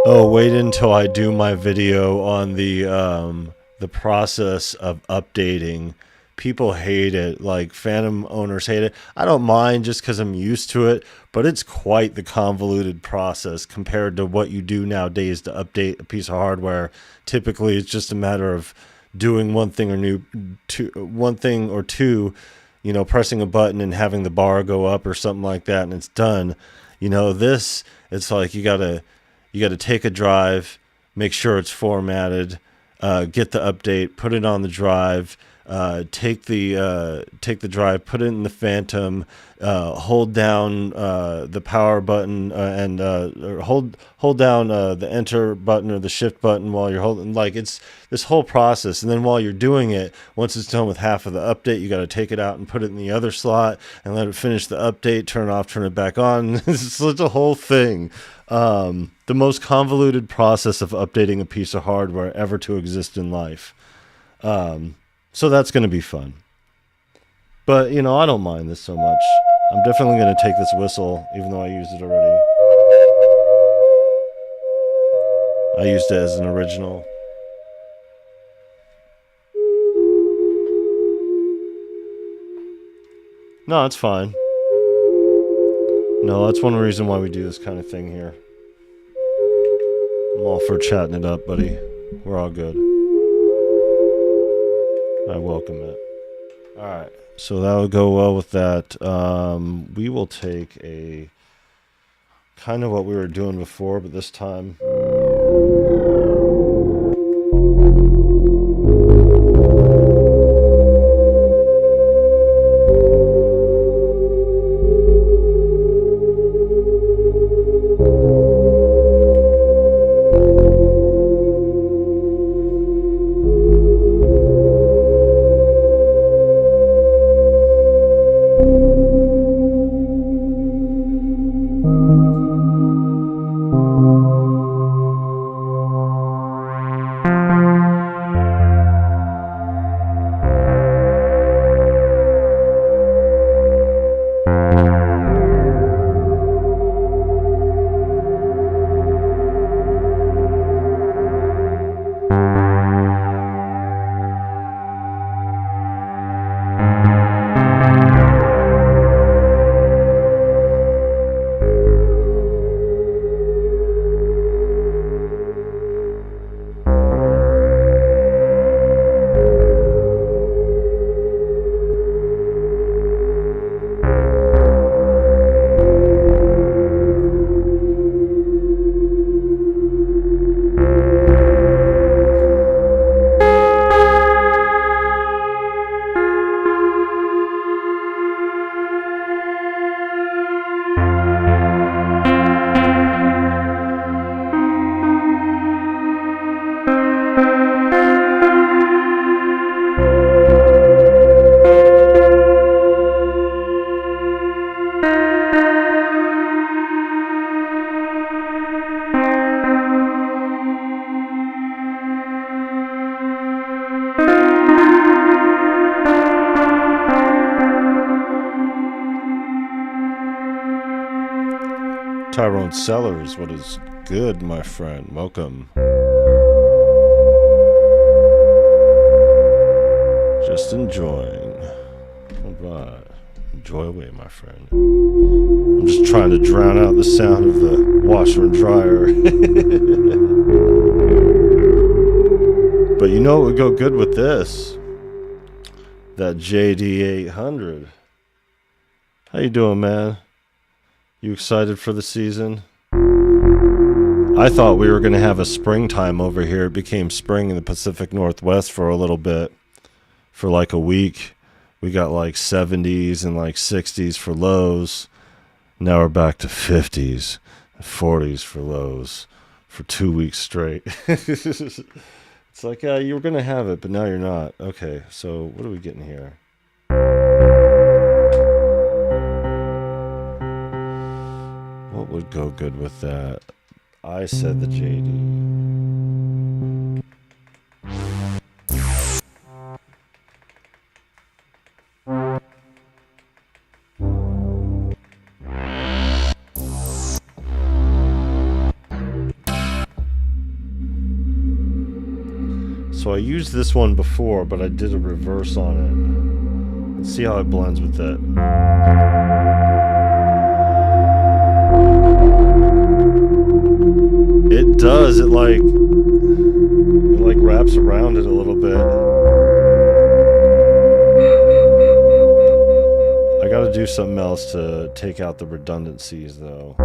Oh, wait until I do my video on the process of updating. People hate it, like Phantom owners hate it. I don't mind just because I'm used to it, but it's quite the convoluted process compared to what you do nowadays to update a piece of hardware. Typically, it's just a matter of doing one thing or two, you know, pressing a button and having the bar go up or something like that, and it's done. You know, this, it's like you gotta take a drive, make sure it's formatted, get the update, put it on the drive, take the drive, put it in the Phantom, hold down the power button or hold down the enter button or the shift button while you're holding. Like, it's this whole process, and then while you're doing it, once it's done with half of the update, you got to take it out and put it in the other slot and let it finish the update, turn it off, turn it back on. It's a whole thing. The most convoluted process of updating a piece of hardware ever to exist in life. So that's going to be fun. But, you know, I don't mind this so much. I'm definitely going to take this whistle, even though I used it already. I used it as an original. No, it's fine. No, that's one reason why we do this kind of thing here. I'm all for chatting it up, buddy. We're all good. I welcome it. Alright, so that would go well with that. We will take a kind of what we were doing before, but this time Tyrone Sellers, what is good, my friend? Welcome. Just enjoying. All right. Enjoy away, my friend. I'm just trying to drown out the sound of the washer and dryer. But you know what would go good with this? That JD800. How you doing, man? You excited for the season? I thought we were going to have a springtime over here. It became spring in the Pacific Northwest for a little bit. For like a week. We got like 70s and like 60s for lows. Now we're back to 50s and 40s for lows for 2 weeks straight. It's like, yeah, you were going to have it, but now you're not. Okay, so what are we getting here? What would go good with that? I said the JD. So I used this one before, but I did a reverse on it. Let's see how it blends with it. It does. It like wraps around it a little bit. I gotta do something else to take out the redundancies, though.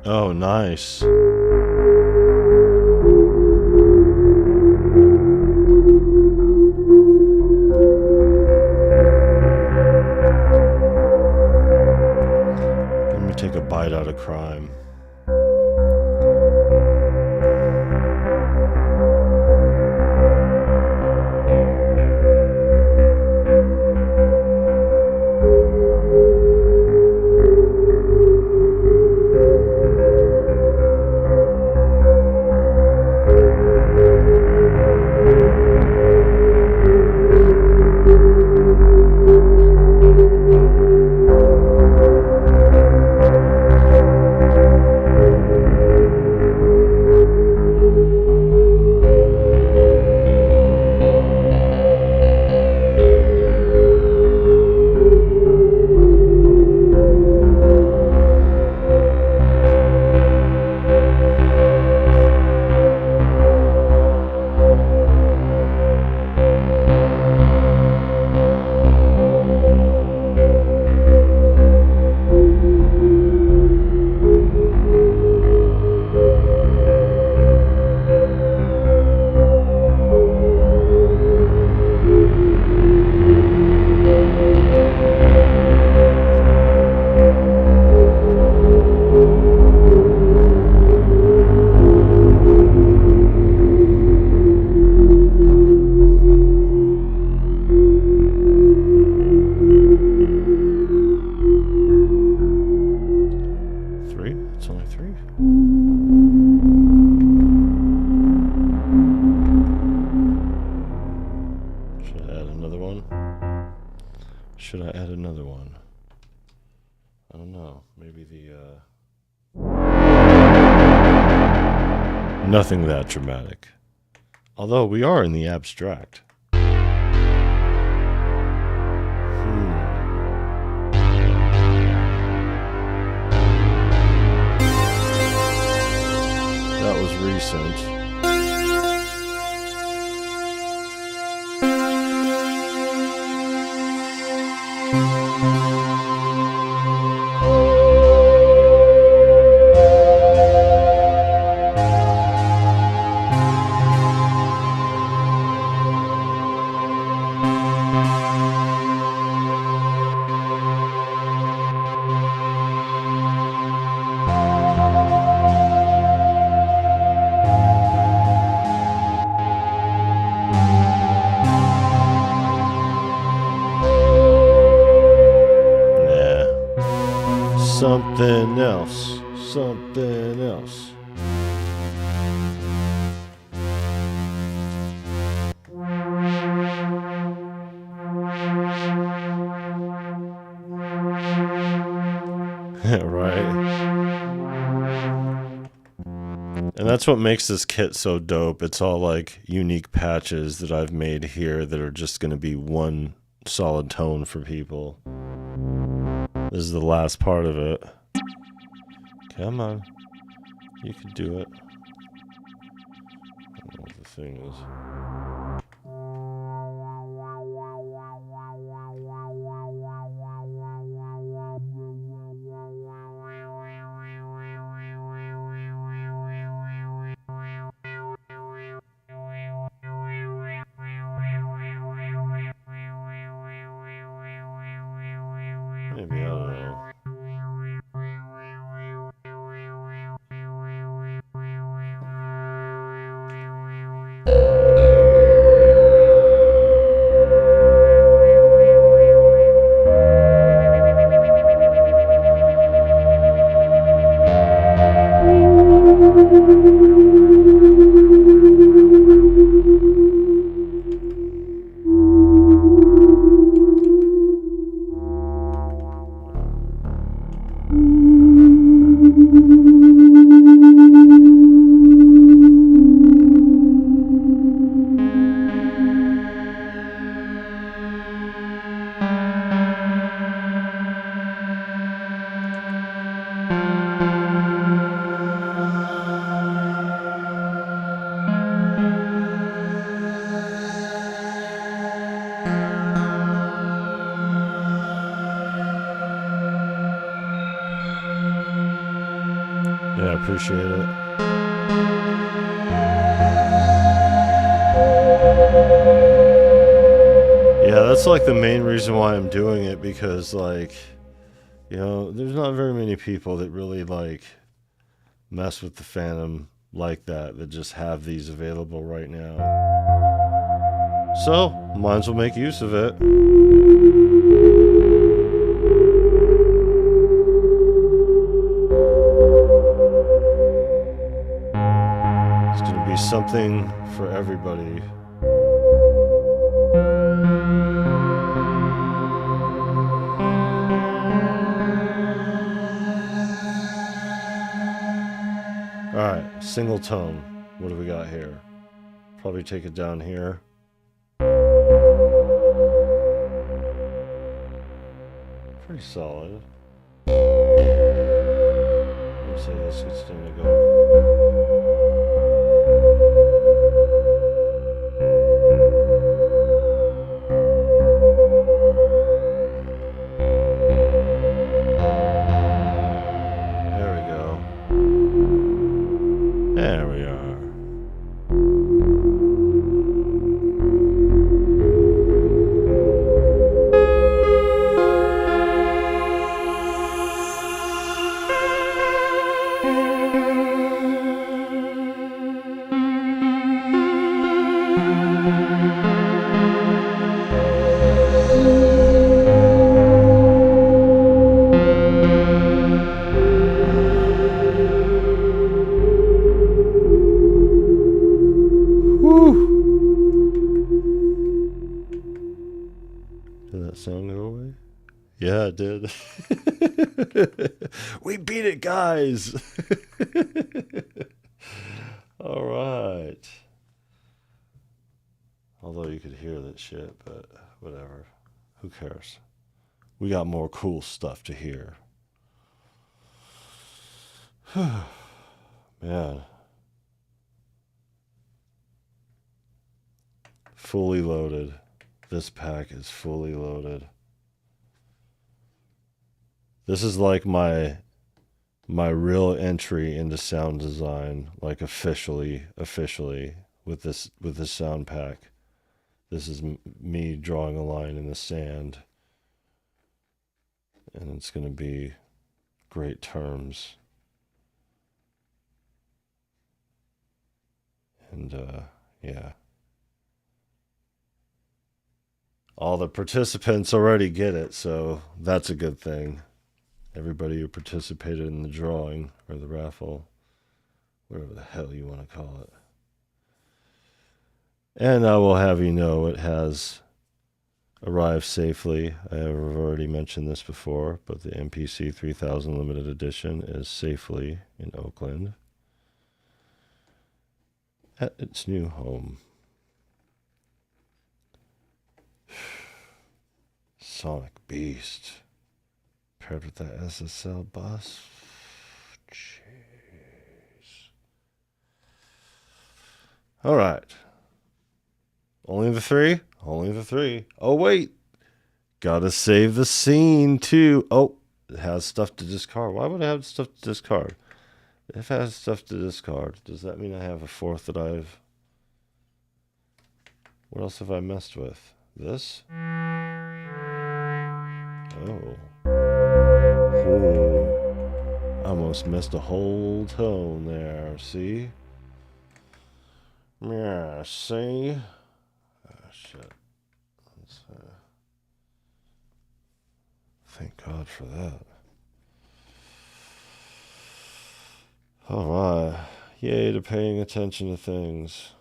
Oh, nice. Let me take a bite out of crime. should I add another one? I don't know. Maybe nothing that dramatic. Although we are in the abstract. That was recent. Something else. Something else. Right. And that's what makes this kit so dope. It's all like unique patches that I've made here that are just going to be one solid tone for people. This is the last part of it. Come on. You can do it. I don't know what the thing is. Maybe, I don't know. Yeah, I appreciate it. Yeah, that's like the main reason why I'm doing it, because like, you know, there's not very many people that really like mess with the Phantom like that just have these available right now. So, might as well make use of it. Be something for everybody. Alright, single tone. What do we got here? Probably take it down here. Pretty solid. Let me say this gets thing to go. There we are. Did that sound go away? Yeah, it did. We beat it, guys. All right. Although you could hear that shit, but whatever. Who cares? We got more cool stuff to hear. Man. Fully loaded. This pack is fully loaded. This is like my real entry into sound design, like officially with this sound pack. This is me drawing a line in the sand, and it's going to be great terms. And yeah, all the participants already get it, so that's a good thing. Everybody who participated in the drawing or the raffle, whatever the hell you want to call it. And I will have you know it has arrived safely. I have already mentioned this before, but the MPC 3000 limited edition is safely in Oakland at its new home. Sonic Beast paired with that SSL bus. Jeez. All right. Only the three? Only the three. Oh, wait. Gotta save the scene, too. Oh, it has stuff to discard. Why would it have stuff to discard? If it has stuff to discard, does that mean I have a fourth that I've... What else have I messed with? This? Oh. Oh. Almost missed a whole tone there. See? Yeah, see? Shit. Thank God for that. Alright. Yay to paying attention to things.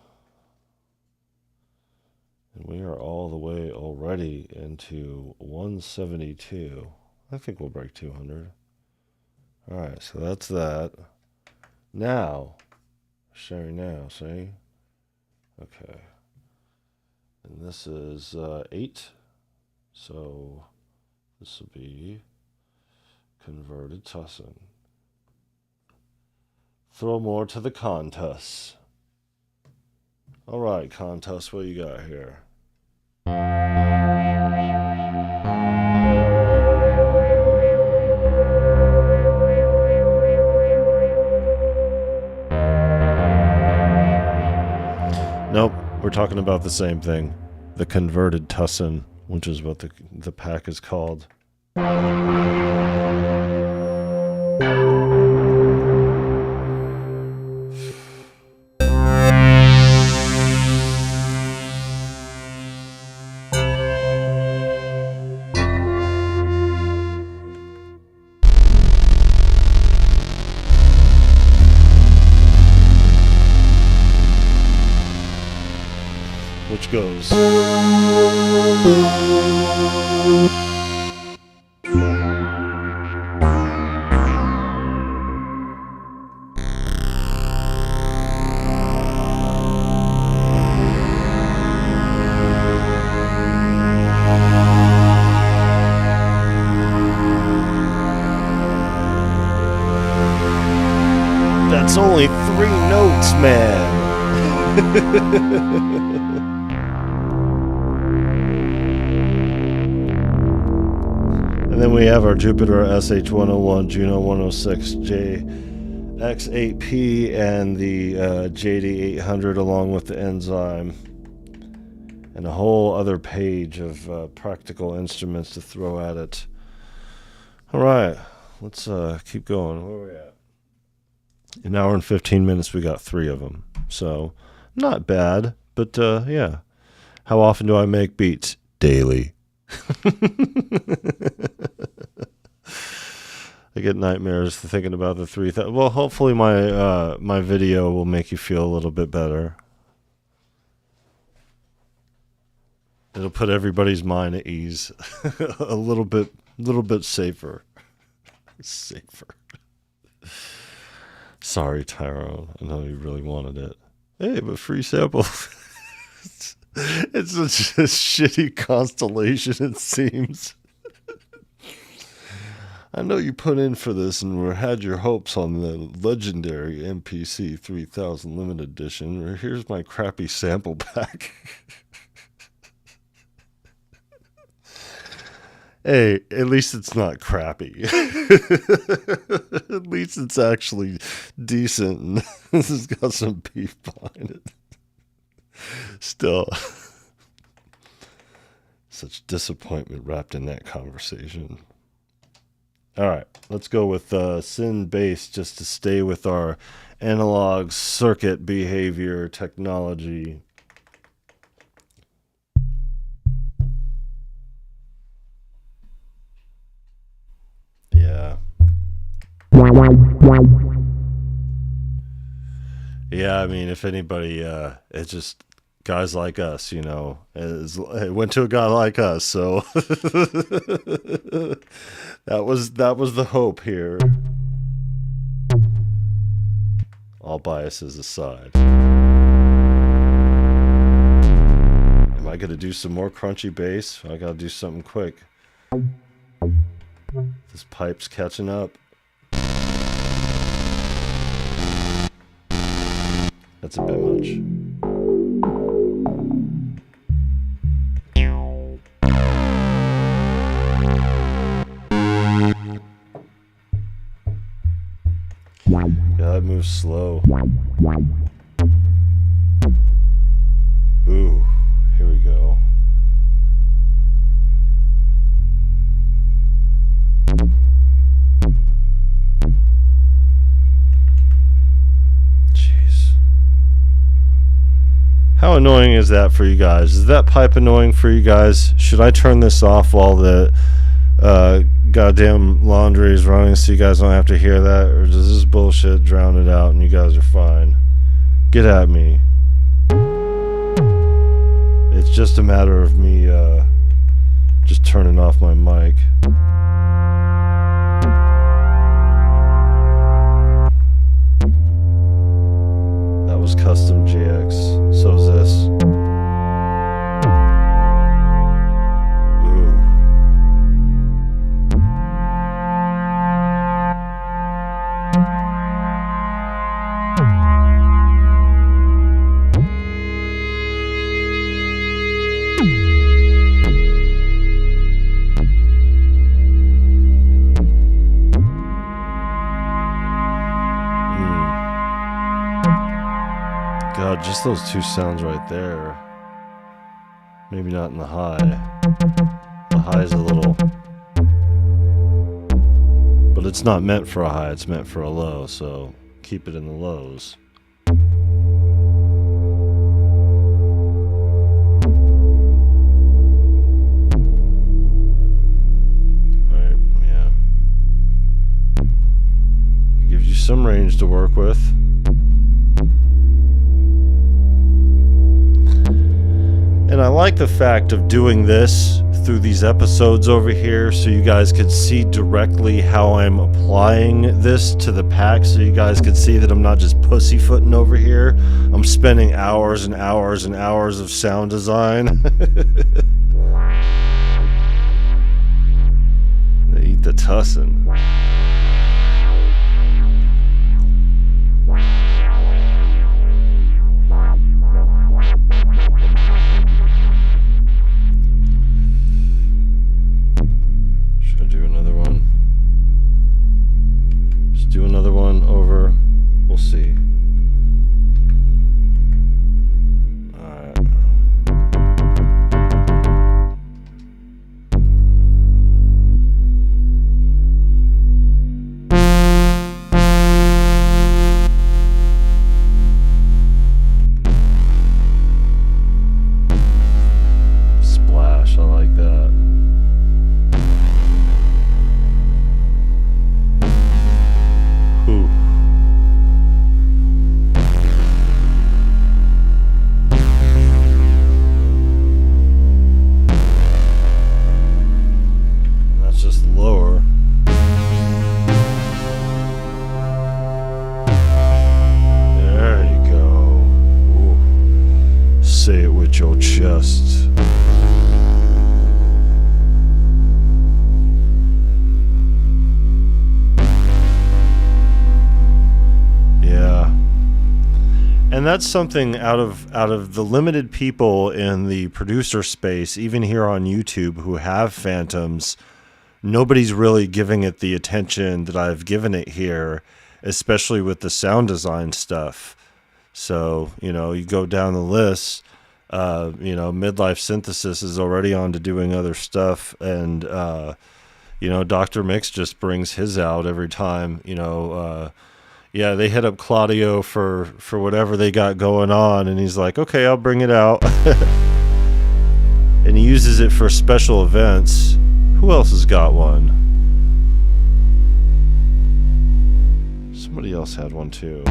And we are all the way already into 172. I think we'll break 200. Alright, so that's that. Now. Sharing now, see? Okay. And this is 8. So this will be Converted Tussinn. Throw more to the contest. Alright, contest, what you got here? Nope, we're talking about the same thing. The Converted Tussinn, which is what the pack is called. Which goes. That's only 3 notes, man. And then we have our Jupiter SH-101, Juno 106, JX8P, and the JD800 along with the enzyme. And a whole other page of practical instruments to throw at it. Alright, let's keep going. Where are we at? An hour and 15 minutes, we got 3 of them. So, not bad, but yeah. How often do I make beats? Daily. I get nightmares thinking about the 3,000. Well, hopefully my my video will make you feel a little bit better. It'll put everybody's mind at ease a little bit little bit safer. Safer. Sorry, Tyrone. I know you really wanted it. Hey, but free sample. It's such a shitty constellation, it seems. I know you put in for this and had your hopes on the legendary MPC 3000 limited edition. Here's my crappy sample pack. Hey, at least it's not crappy. At least it's actually decent and this has got some beef behind it. Still, such disappointment wrapped in that conversation. All right, let's go with Sin Bass just to stay with our analog circuit behavior technology. Yeah. Yeah, I mean, if anybody, it's just guys like us, you know. It went to a guy like us, so that was the hope here. All biases aside. Am I gonna do some more crunchy bass? I gotta do something quick. This pipe's catching up. That's a bit much. Yeah, that moves slow. Ooh, here we go. How annoying is that for you guys? Is that pipe annoying for you guys? Should I turn this off while the goddamn laundry is running so you guys don't have to hear that? Or does this bullshit drown it out and you guys are fine? Get at me. It's just a matter of me just turning off my mic. That was custom GX. So is this. Ooh. God, just those two sounds right there. Maybe not in the high. The high is a little... But it's not meant for a high, it's meant for a low, so keep it in the lows. Right, yeah. It gives you some range to work with. And I like the fact of doing this through these episodes over here so you guys could see directly how I'm applying this to the pack, so you guys could see that I'm not just pussyfooting over here. I'm spending hours and hours and hours of sound design. They eat the tussin. Do another one over. We'll see. Alright. just... Yeah. And that's something out of the limited people in the producer space, even here on YouTube, who have Phantoms, nobody's really giving it the attention that I've given it here, especially with the sound design stuff. So, you know, you go down the list, you know, Midlife Synthesis is already on to doing other stuff, and, you know, Dr. Mix just brings his out every time, you know, yeah, they hit up Claudio for whatever they got going on, and he's like, okay, I'll bring it out. And he uses it for special events. Who else has got one? Somebody else had one too. I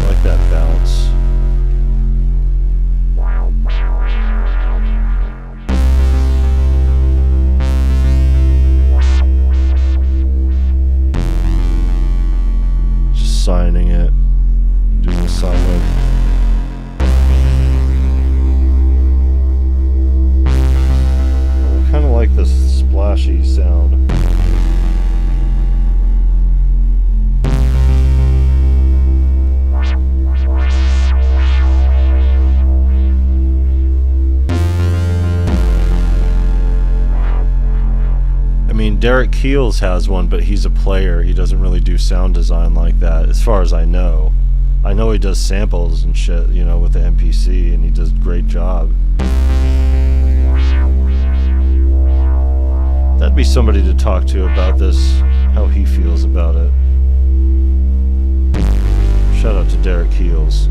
like that bounce. Just signing it. Doing the silent. I kind of like this splashy sound. I mean, Derek Keels has one, but he's a player. He doesn't really do sound design like that, as far as I know. I know he does samples and shit, you know, with the MPC, and he does a great job. That'd be somebody to talk to about this, how he feels about it. Shout out to Derek Keels.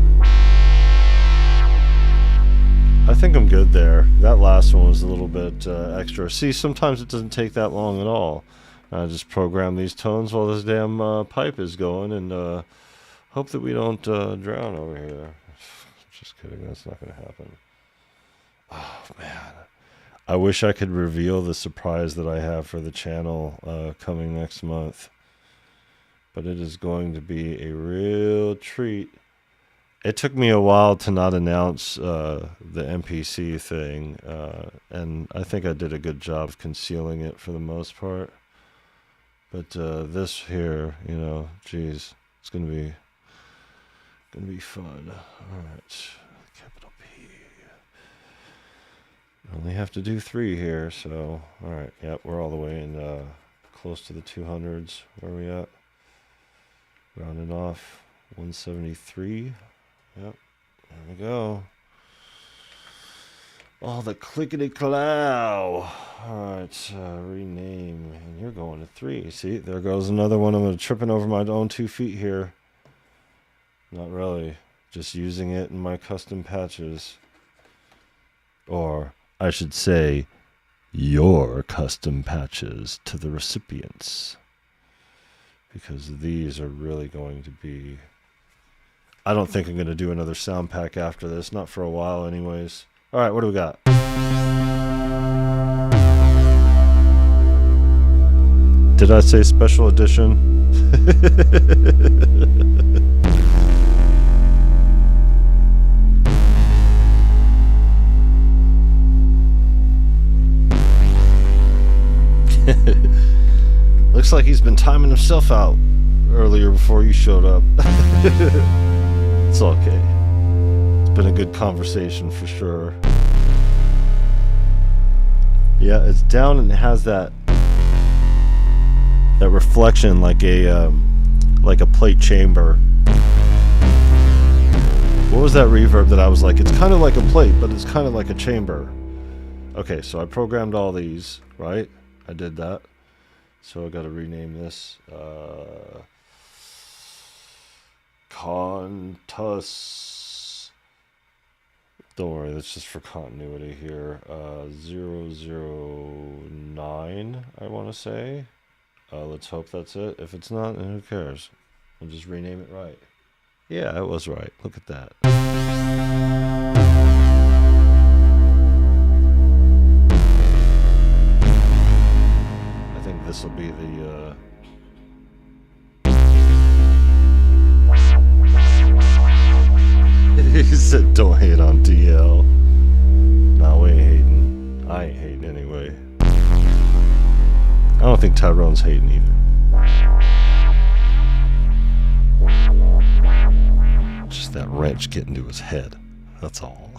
I think I'm good there. That last one was a little bit extra. See, sometimes it doesn't take that long at all. I just program these tones while this damn pipe is going, and hope that we don't drown over here. Just kidding, that's not going to happen. Oh, man. I wish I could reveal the surprise that I have for the channel coming next month. But it is going to be a real treat. It took me a while to not announce the MPC thing. And I think I did a good job of concealing it for the most part. But this here, you know, geez, it's going to be... gonna be fun. Alright, capital P. Only have to do 3 here, so alright, yep, we're all the way in close to the 200s. Where are we at? Rounding off 173. Yep, there we go. Oh, the clickety clow. Alright, rename, and you're going to 3. See, there goes another one. I'm tripping over my own 2 feet here. Not really. Just using it in my custom patches. Or, I should say, your custom patches to the recipients. Because these are really going to be... I don't think I'm going to do another sound pack after this. Not for a while anyways. Alright, what do we got? Did I say special edition? Looks like he's been timing himself out earlier before you showed up. It's okay. It's been a good conversation for sure. Yeah, it's down and it has that reflection like a plate chamber. What was that reverb that I was like, it's kind of like a plate, but it's kind of like a chamber. Okay, so I programmed all these, right? I did that. So I got to rename this Contus. Don't worry, that's just for continuity here. 009, I want to say. Let's hope that's it. If it's not, then who cares? We'll just rename it right. Yeah, it was right. Look at that. This will be He said, don't hate on DL. No, we ain't hating. I ain't hating anyway. I don't think Tyrone's hating either. Just that wrench getting to his head. That's all.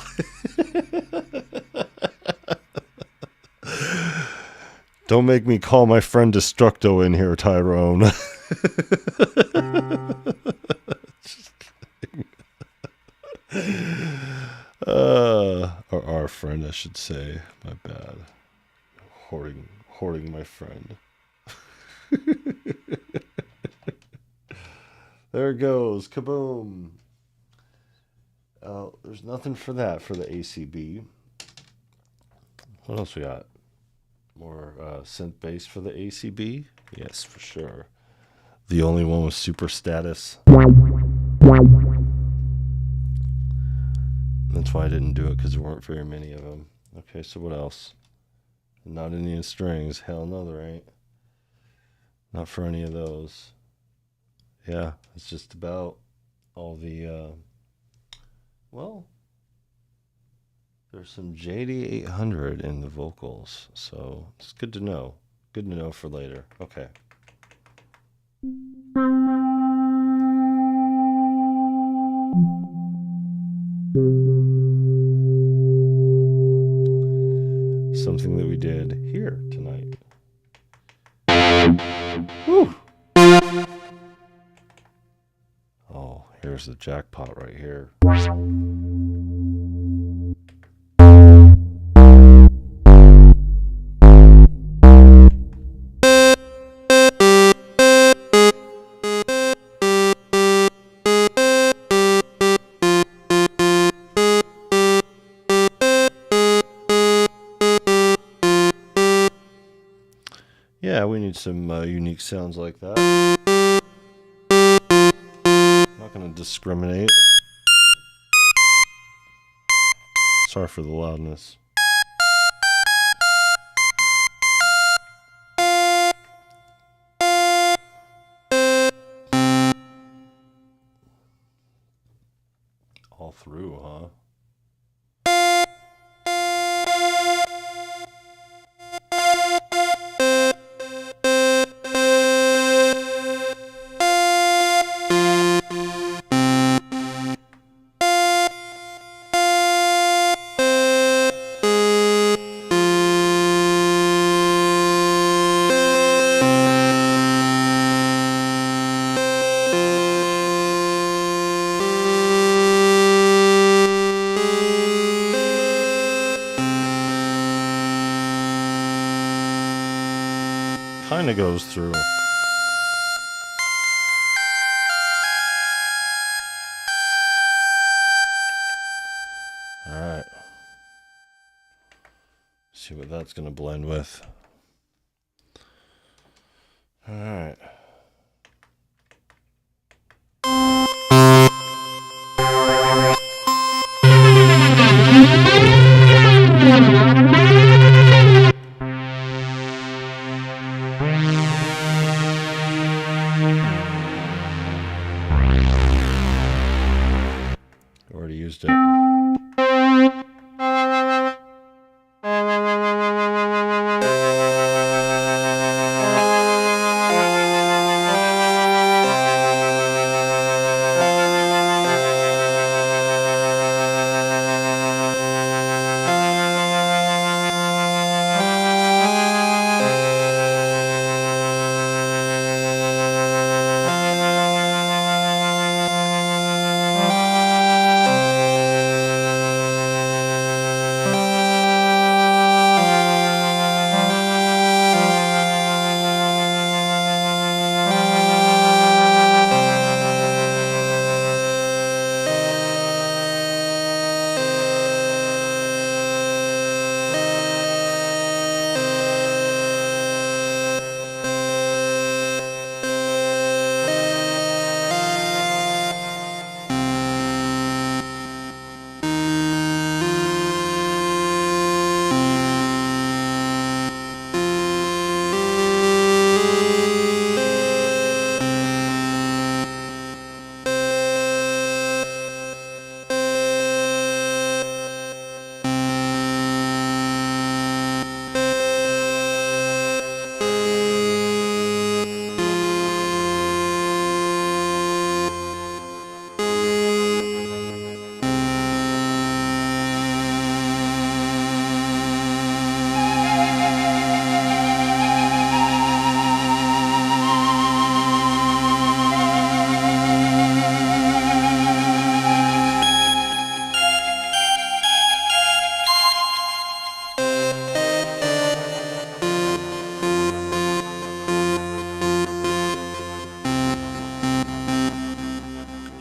Don't make me call my friend Destructo in here, Tyrone. Just kidding. Or our friend, I should say. My bad. Hoarding my friend. There it goes. Kaboom. There's nothing for that for the ACB. What else we got? More synth bass for the ACB? Yes, for sure. The only one with super status. That's why I didn't do it, because there weren't very many of them. Okay, so what else? Not Indian strings. Hell no, there ain't. Not for any of those. Yeah, it's just about all the, well, there's some JD800 in the vocals, so it's good to know. Good to know for later. Okay. Something that we did here tonight. Woo! Oh, here's the jackpot right here. Yeah, we need some unique sounds like that. I'm not going to discriminate. Sorry for the loudness. All through, huh? Kind of goes through. All right. See what that's going to blend with. All right. Already used it.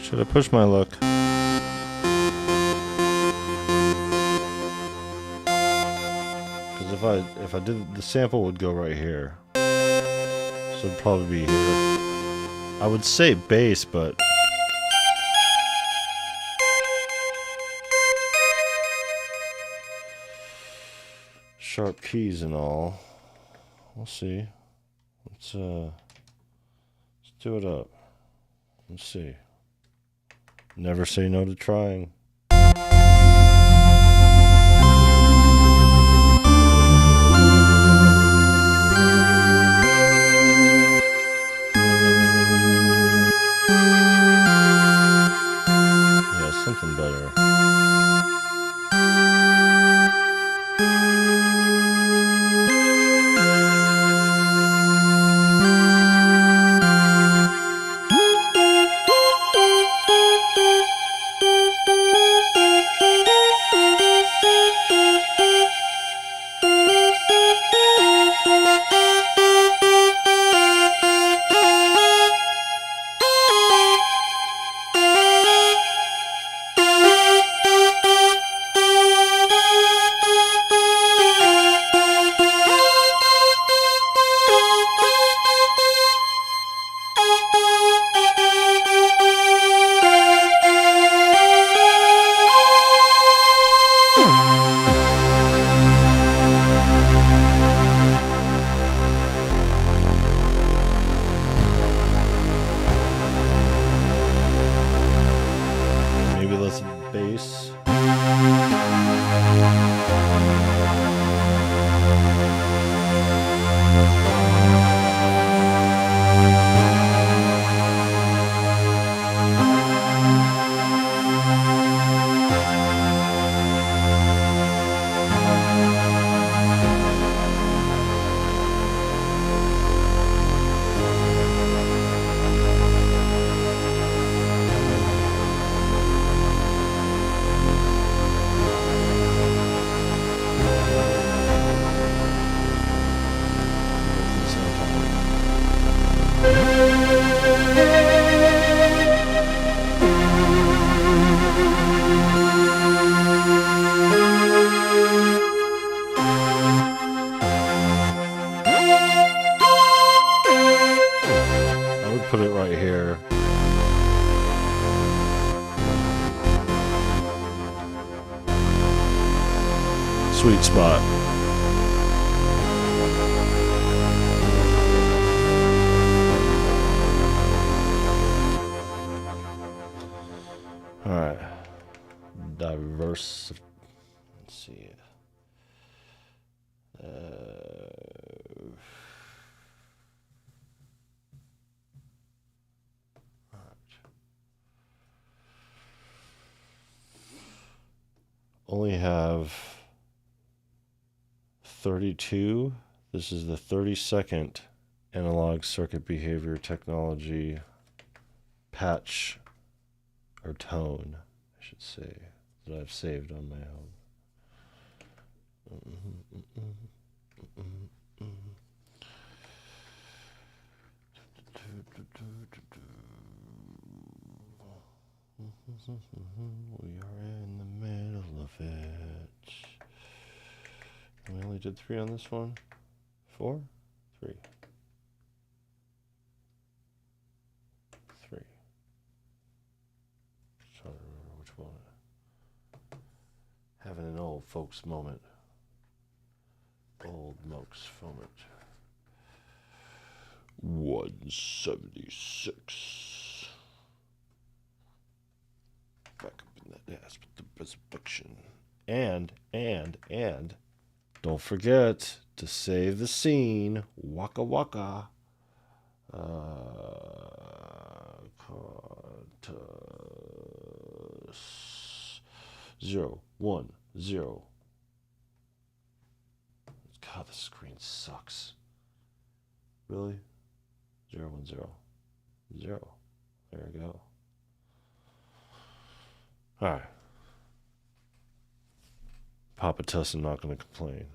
Should I push my luck? Because if I did, the sample would go right here. So it'd probably be here. I would say bass, but sharp keys and all. We'll see. Let's do it up. Let's see. Never say no to trying. Yeah, something better. Bass. Put it right here. Sweet spot. All right. Diverse. Let's see. Only have 32. This is the 32nd analog circuit behavior technology patch or tone, I should say, that I've saved on my own. We are in the middle of it. We only did 3 on this one. 4? 3. 3. Trying to remember which one. Having an old folks moment. Old Mokes moment. 176. Back up in that ass with the resurrection. And, don't forget to save the scene. Waka waka. 0, 1, 0. God, the screen sucks. Really? 0, 1, 0. 0. There we go. Alright. Papa Tussinn not going to complain.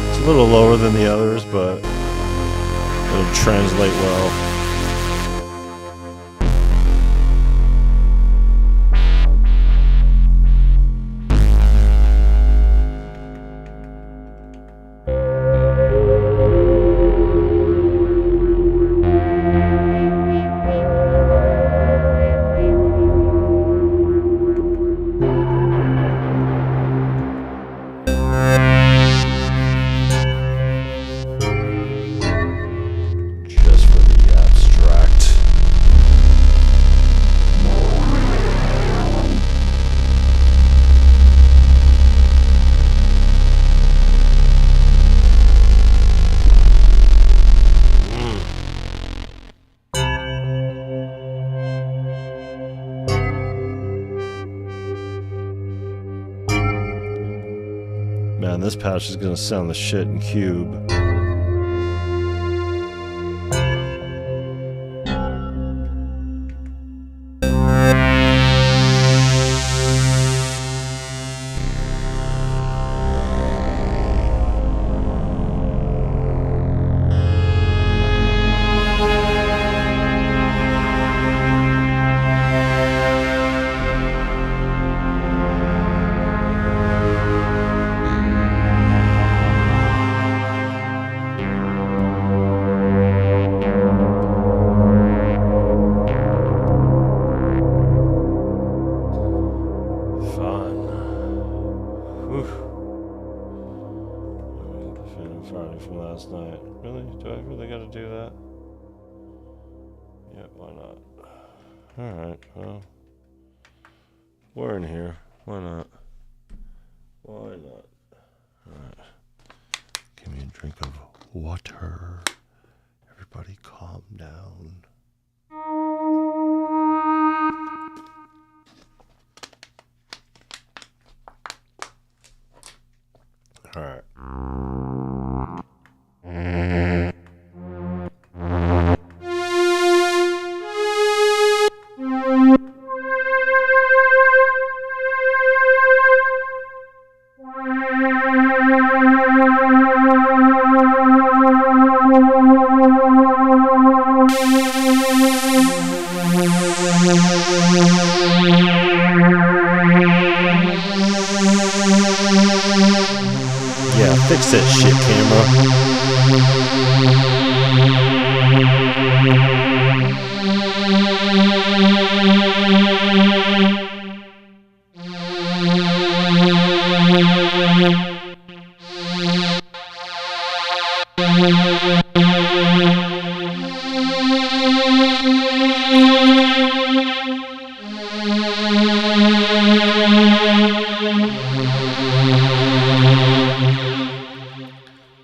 It's a little lower than the others, but It'll translate well. Man, this patch is gonna sound the shit in Cube. Friday from last night. Really? Do I really gotta do that? Yeah, why not? Alright, well. We're in here. Why not? Why not? Alright. Give me a drink of water. Everybody calm down. Alright. Yeah, fix that shit, camera.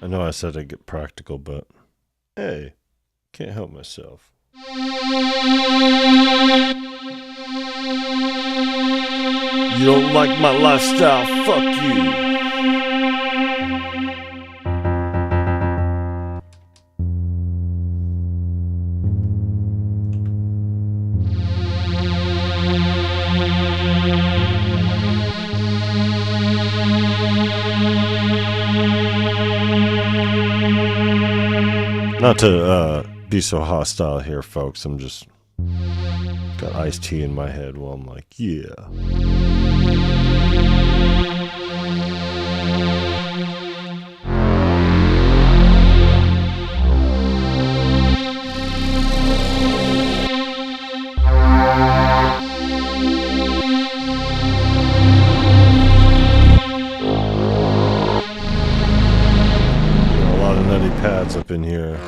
I know I said I'd get practical, but hey, can't help myself. You don't like my lifestyle? Fuck you. Not to be so hostile here, folks. I'm just got iced tea in my head while I'm like, yeah. A lot of nutty pads up in here.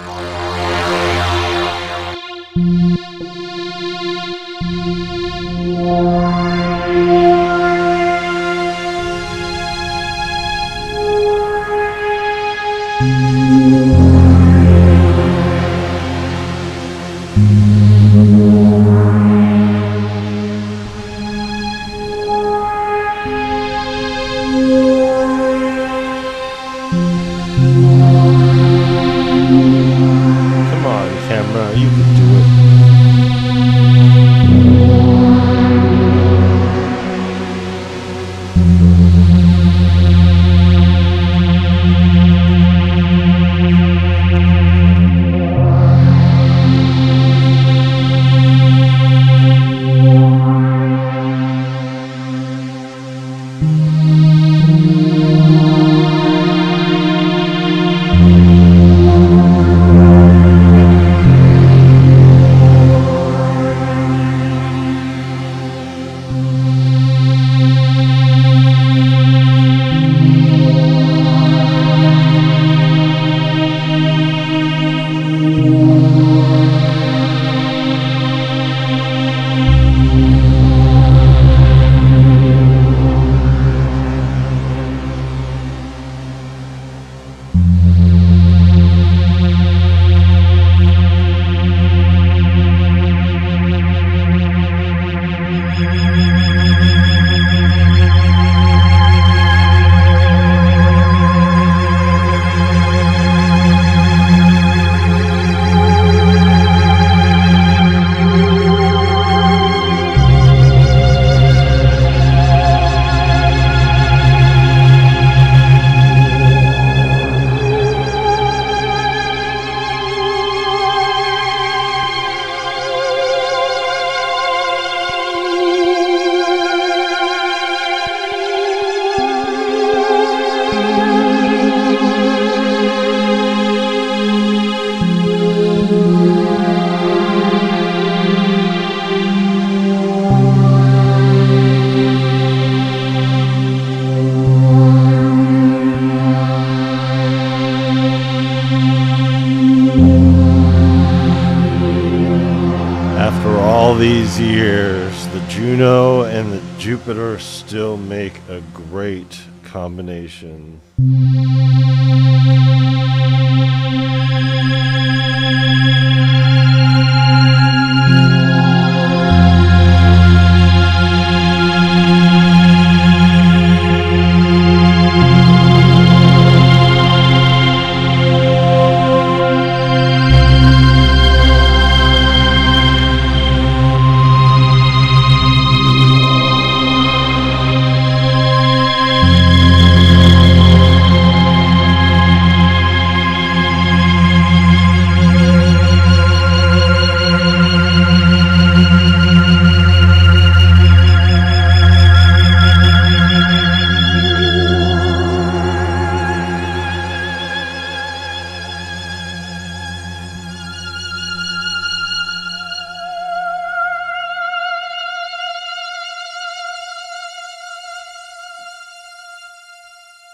all these years, the Juno and the Jupiter still make a great combination.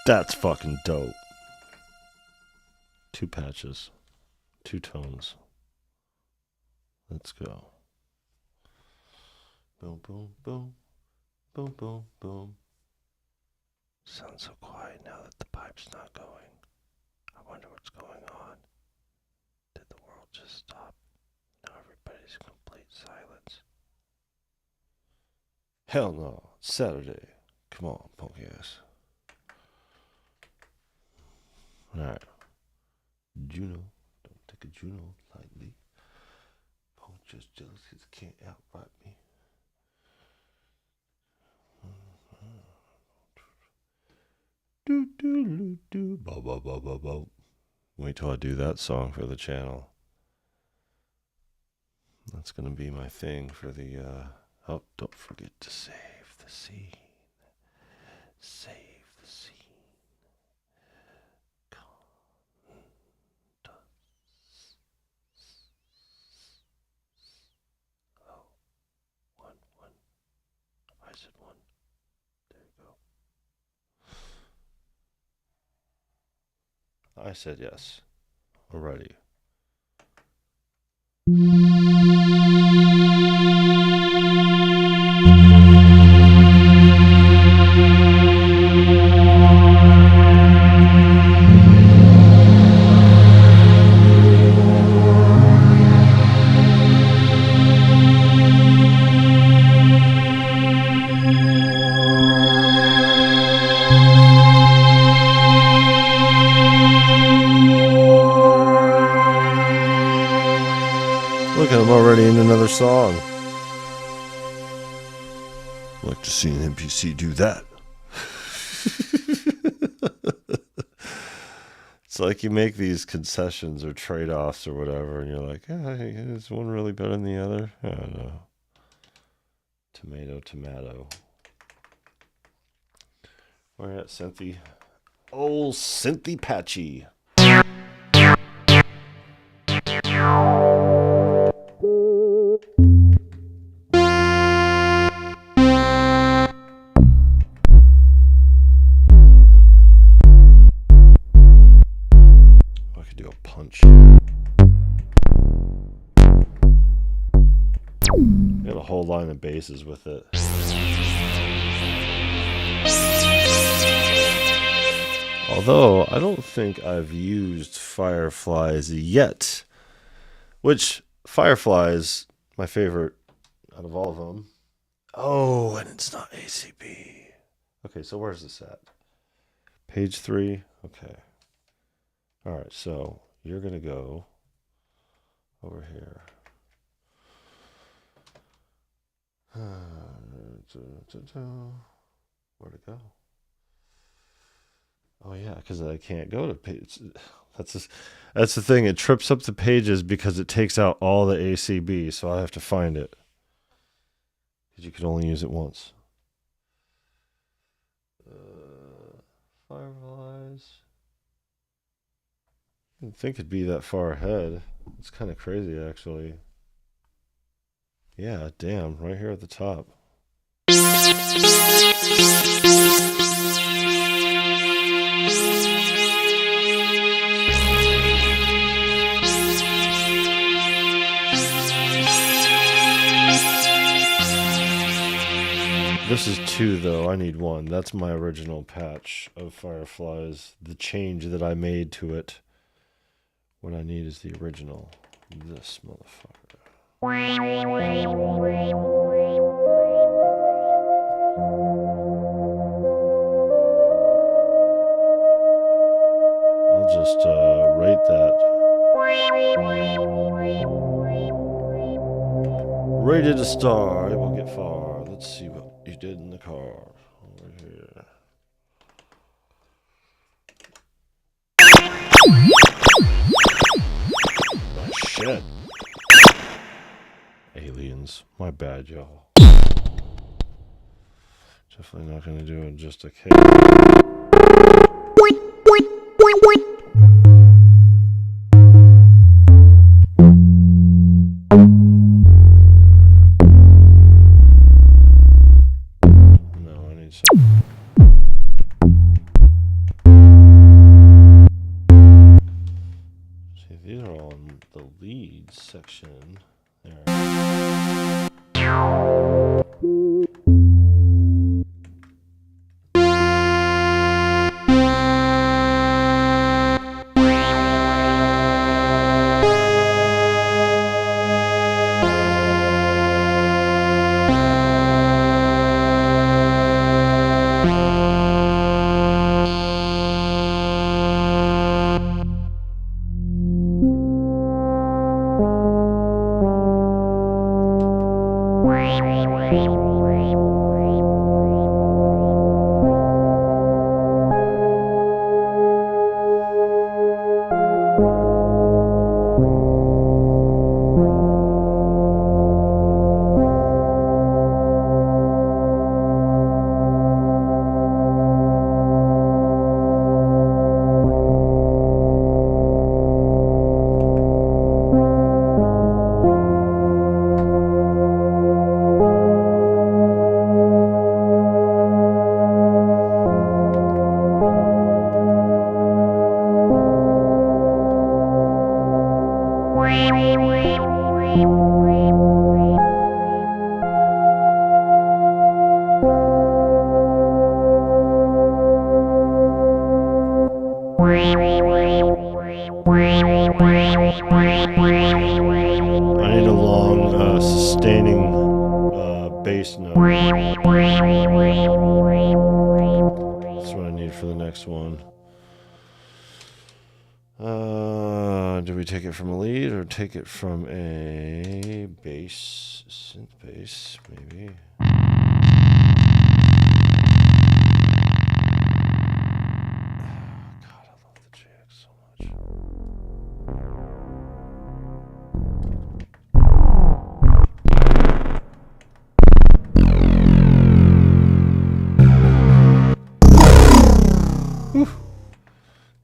That's fucking dope. 2 patches. 2 tones. Let's go. Boom, boom, boom. Boom, boom, boom. Sounds so quiet now that the pipe's not going. I wonder what's going on. Did the world just stop? Now everybody's in complete silence. Hell no. It's Saturday. Come on, punk ass. Alright. Juno. Don't take a Juno lightly. Punk just jealous because can't outright me. Do do do do. Bo bo bo bo bo. Wait till I do that song for the channel. That's gonna be my thing for the oh, don't forget to save the scene. Save the scene. Oh, one. I said 1. There you go. I said yes. Already. Look, I'm already in another song. I'd like to see an NPC do that. It's like you make these concessions or trade-offs or whatever, and you're like, is one really better than the other? I don't know. Tomato. Where at, Cynthy? Old Cynthy Patchy. Punch. Got a whole line of basses with it. Although I don't think I've used Fireflies yet, which Fireflies my favorite out of all of them. Oh, and it's not ACB. Okay, so where's this at? Page 3. Okay. All right, so you're going to go over here. Where'd it go? Oh, yeah, because I can't go to page. That's the thing. It trips up the pages because it takes out all the ACB, so I have to find it. Because you can only use it once. Fireflies. I didn't think it'd be that far ahead. It's kind of crazy, actually. Yeah, damn, right here at the top. This is 2 though. I need 1. That's my original patch of Fireflies. The change that I made to it. What I need is the original. This motherfucker. I'll just rate that. Rated a star. It will get far. Let's see what you did in the car. Over here. Oh, shit. Aliens. My bad, y'all. Definitely not going to do it just a case. Section there. I need a long, sustaining bass note. That's what I need for the next one. Do we take it from a lead or take it from a bass, synth bass, maybe? God, I love the JX so much. Whew.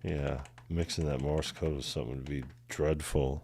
Yeah, mixing that Morse code with something would be dreadful.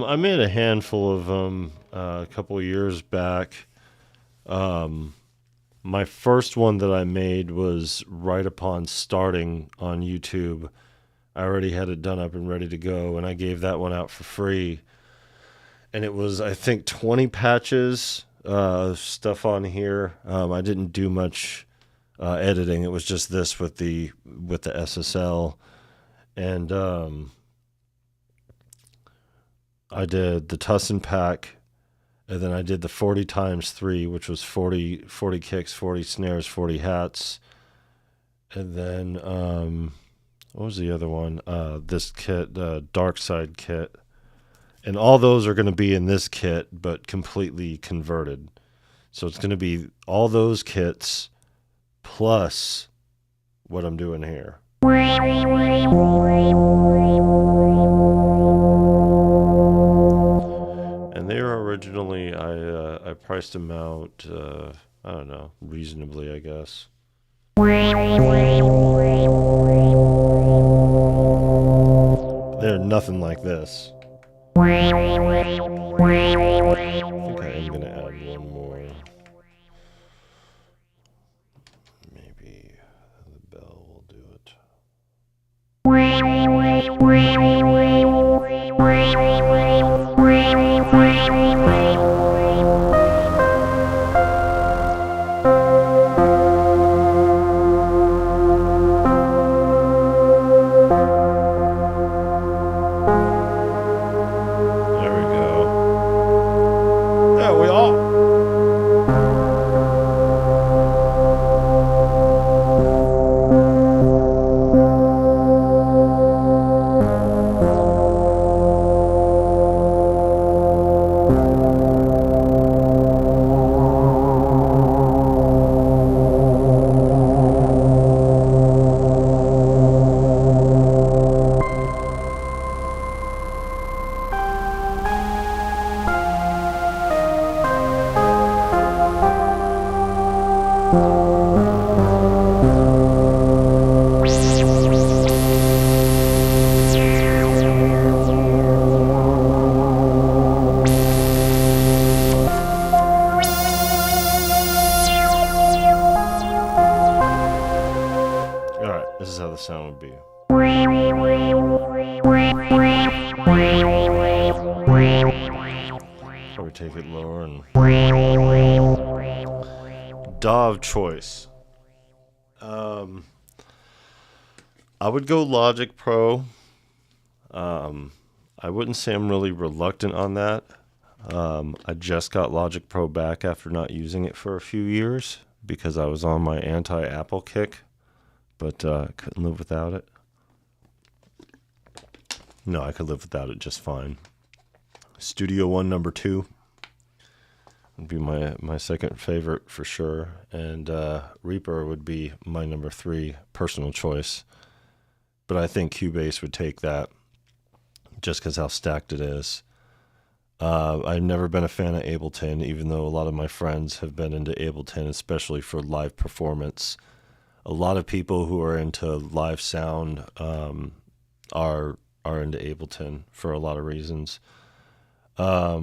I made a handful of them a couple of years back. My first one that I made was right upon starting on YouTube. I already had it done up and ready to go, and I gave that one out for free. and it was, I think, 20 patches, stuff on here. I didn't do much editing. It was just this with the SSL, and I did the Tussinn pack, and then I did the 40 times 3, which was 40 kicks, 40 snares, 40 hats, and then what was the other one? This kit, the Dark Side kit. And all those are going to be in this kit, but completely converted. So it's going to be all those kits plus what I'm doing here. And they were originally, I priced them out, I don't know, reasonably, I guess. They're nothing like this. I think I am going to add one more. Maybe the bell will do it. This is how the sound would be. Probably take it lower and DAW of choice. I would go Logic Pro. I wouldn't say I'm really reluctant on that. I just got Logic Pro back after not using it for a few years because I was on my anti-Apple kick, but couldn't live without it. No, I could live without it just fine. Studio One number 2 would be my second favorite for sure, and Reaper would be my number 3 personal choice. But I think Cubase would take that just because how stacked it is. I've never been a fan of Ableton, even though a lot of my friends have been into Ableton, especially for live performance. A lot of people who are into live sound are into Ableton for a lot of reasons. I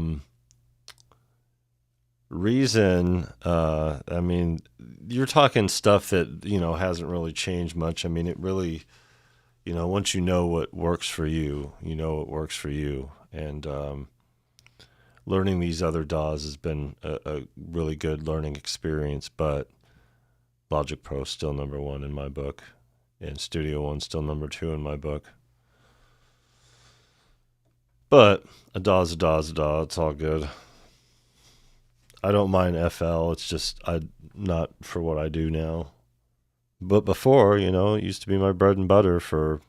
mean, you're talking stuff that, hasn't really changed much. I mean, it really, once you know what works for you, it works for you. And learning these other DAWs has been a really good learning experience, but Logic Pro is still number 1 in my book, and Studio One still number 2 in my book. But a DAW is a DAW is a DAW. It's all good. I don't mind FL. It's just not for what I do now. But before, it used to be my bread and butter for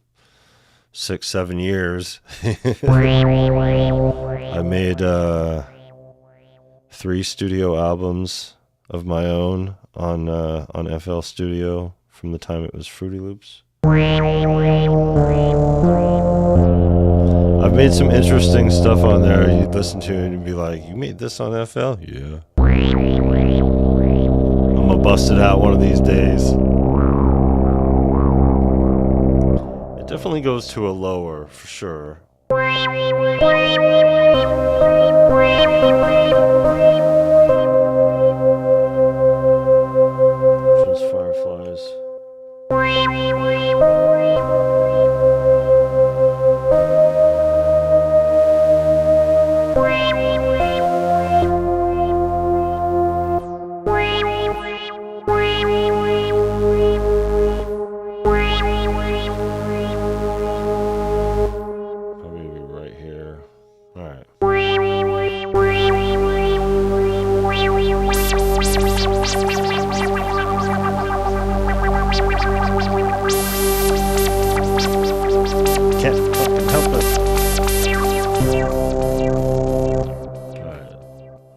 6-7 years. I made 3 studio albums of my own on FL Studio from the time it was Fruity Loops. I've made some interesting stuff on there. You'd listen to it and be like, "You made this on FL?" Yeah. I'm gonna bust it out one of these days. It definitely goes to a lower for sure. Which one's Fireflies? Probably be right here. Alright. Can't fucking help it. Alright.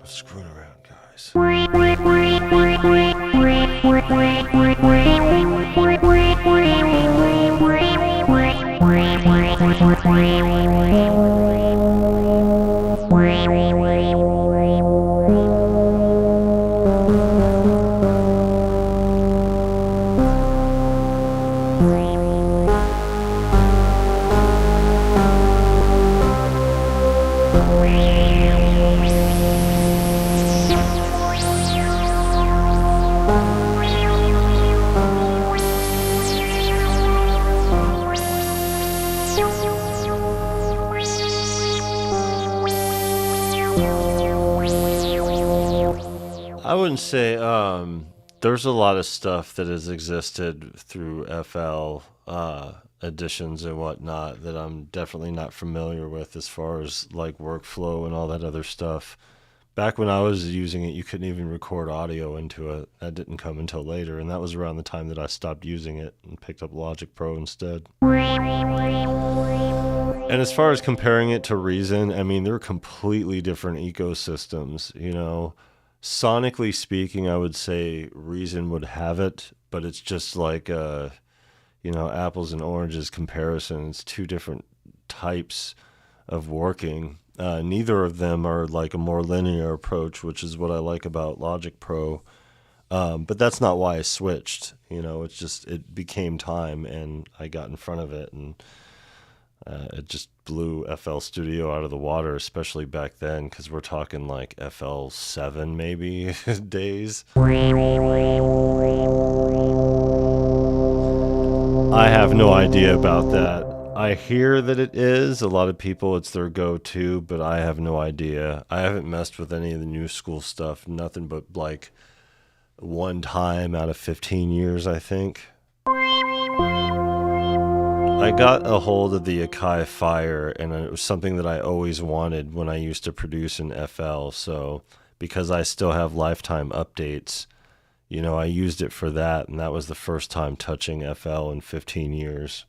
I'm screwing around, guys. I wouldn't say there's a lot of stuff that has existed through FL editions and whatnot that I'm definitely not familiar with as far as like workflow and all that other stuff. Back when I was using it, you couldn't even record audio into it. That didn't come until later, and that was around the time that I stopped using it and picked up Logic Pro instead. And as far as comparing it to Reason, I mean, they're completely different ecosystems, you know. Sonically speaking, I would say Reason would have it, but it's just like, you know, apples and oranges comparison. It's two different types of working. Neither of them are like a more linear approach, which is what I like about Logic Pro. But that's not why I switched. You know, it's just, it became time and I got in front of it, and it just blew FL Studio out of the water, especially back then, because we're talking like FL 7 maybe days. I have no idea about that. I hear that it is. A lot of people, it's their go-to, but I have no idea. I haven't messed with any of the new school stuff. Nothing but like one time out of 15 years, I think. I got a hold of the Akai Fire, and it was something that I always wanted when I used to produce in FL. So because I still have lifetime updates, you know, I used it for that, and that was the first time touching FL in 15 years.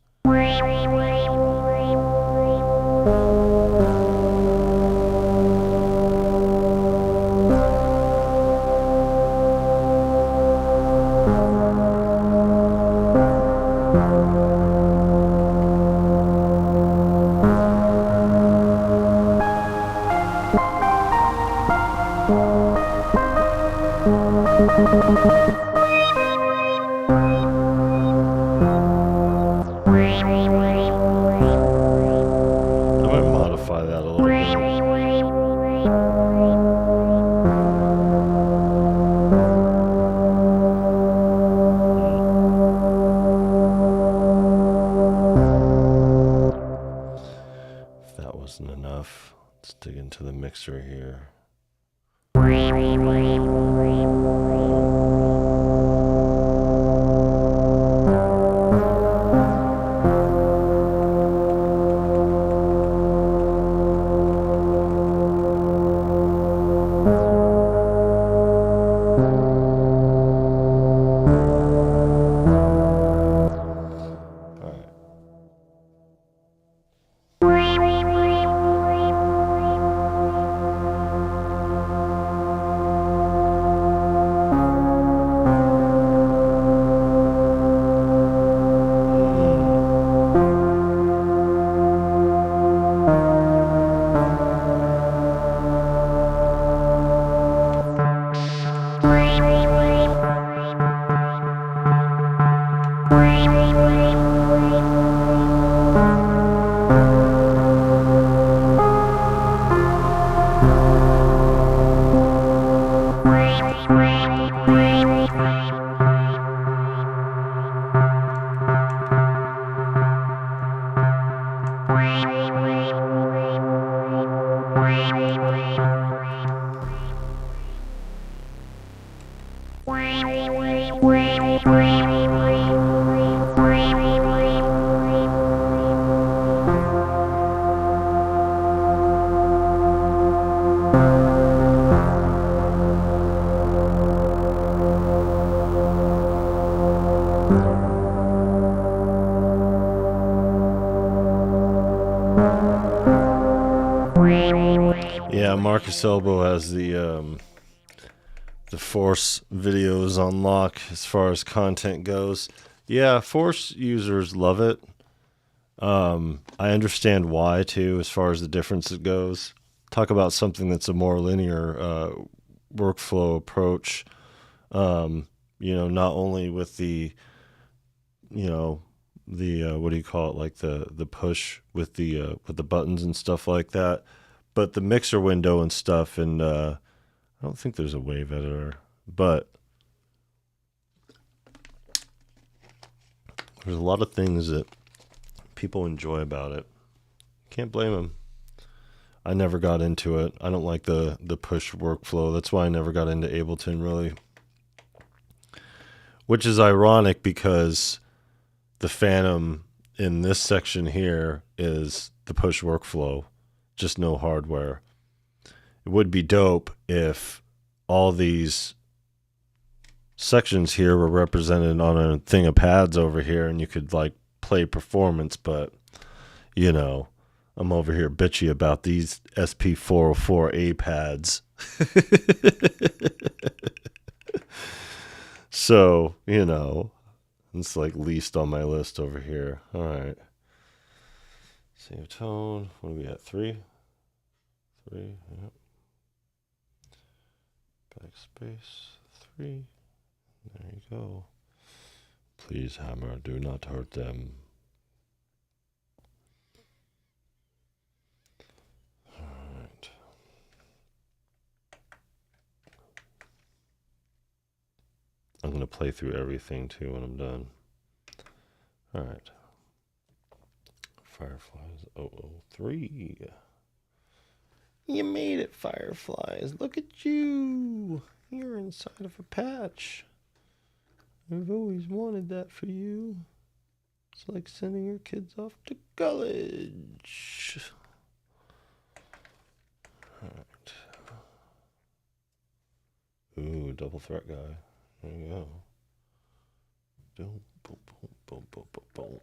Enough. Let's dig into the mixer here. Marcus Elbow has the Force videos on lock as far as content goes. Yeah, Force users love it. I understand why too, as far as the difference it goes. Talk about something that's a more linear workflow approach. Not only with the, what do you call it, like the push with the buttons and stuff like that, but the mixer window and stuff. And I don't think there's a wave editor, but there's a lot of things that people enjoy about it. Can't blame them. I never got into it. I don't like the push workflow. That's why I never got into Ableton, really. Which is ironic because the Fantom in this section here is the push workflow, just no hardware. It would be dope if all these sections here were represented on a thing of pads over here and you could like play performance, but I'm over here bitchy about these SP404A pads. So, it's like least on my list over here. All right. Save tone. What are we at? 3? 3. Yep. Backspace. 3. There you go. Please, Hammer, do not hurt them. All right. I'm going to play through everything, too, when I'm done. All right. Fireflies 003. You made it, Fireflies. Look at you. You're inside of a patch. I've always wanted that for you. It's like sending your kids off to college. All right. Ooh, double threat guy. There you go. Boom, boom, boom, boom, boom, boom, boom.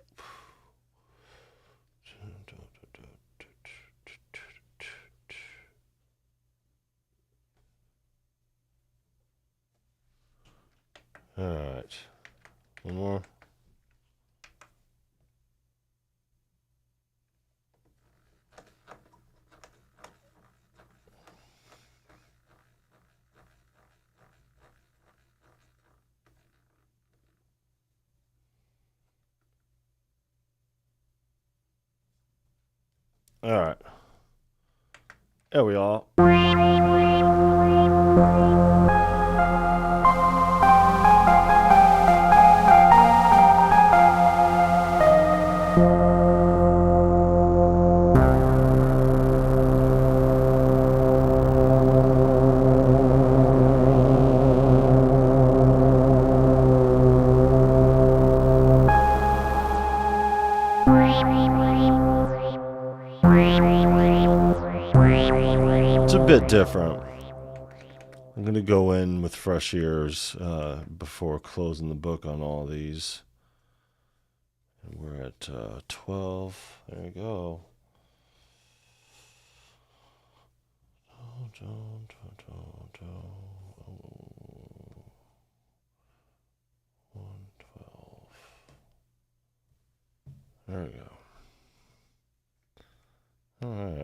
All right. One more. All right. There we are. It's a bit different. I'm going to go in with fresh ears before closing the book on all these. And we're at 12. There we go. There we go. All right.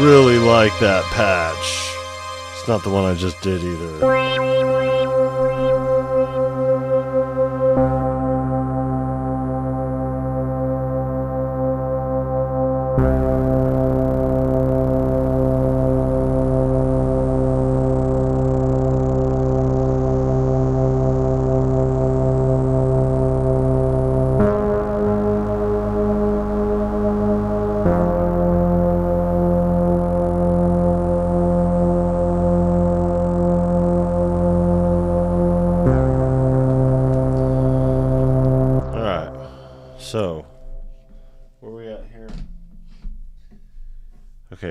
Really like that patch. It's not the one I just did either.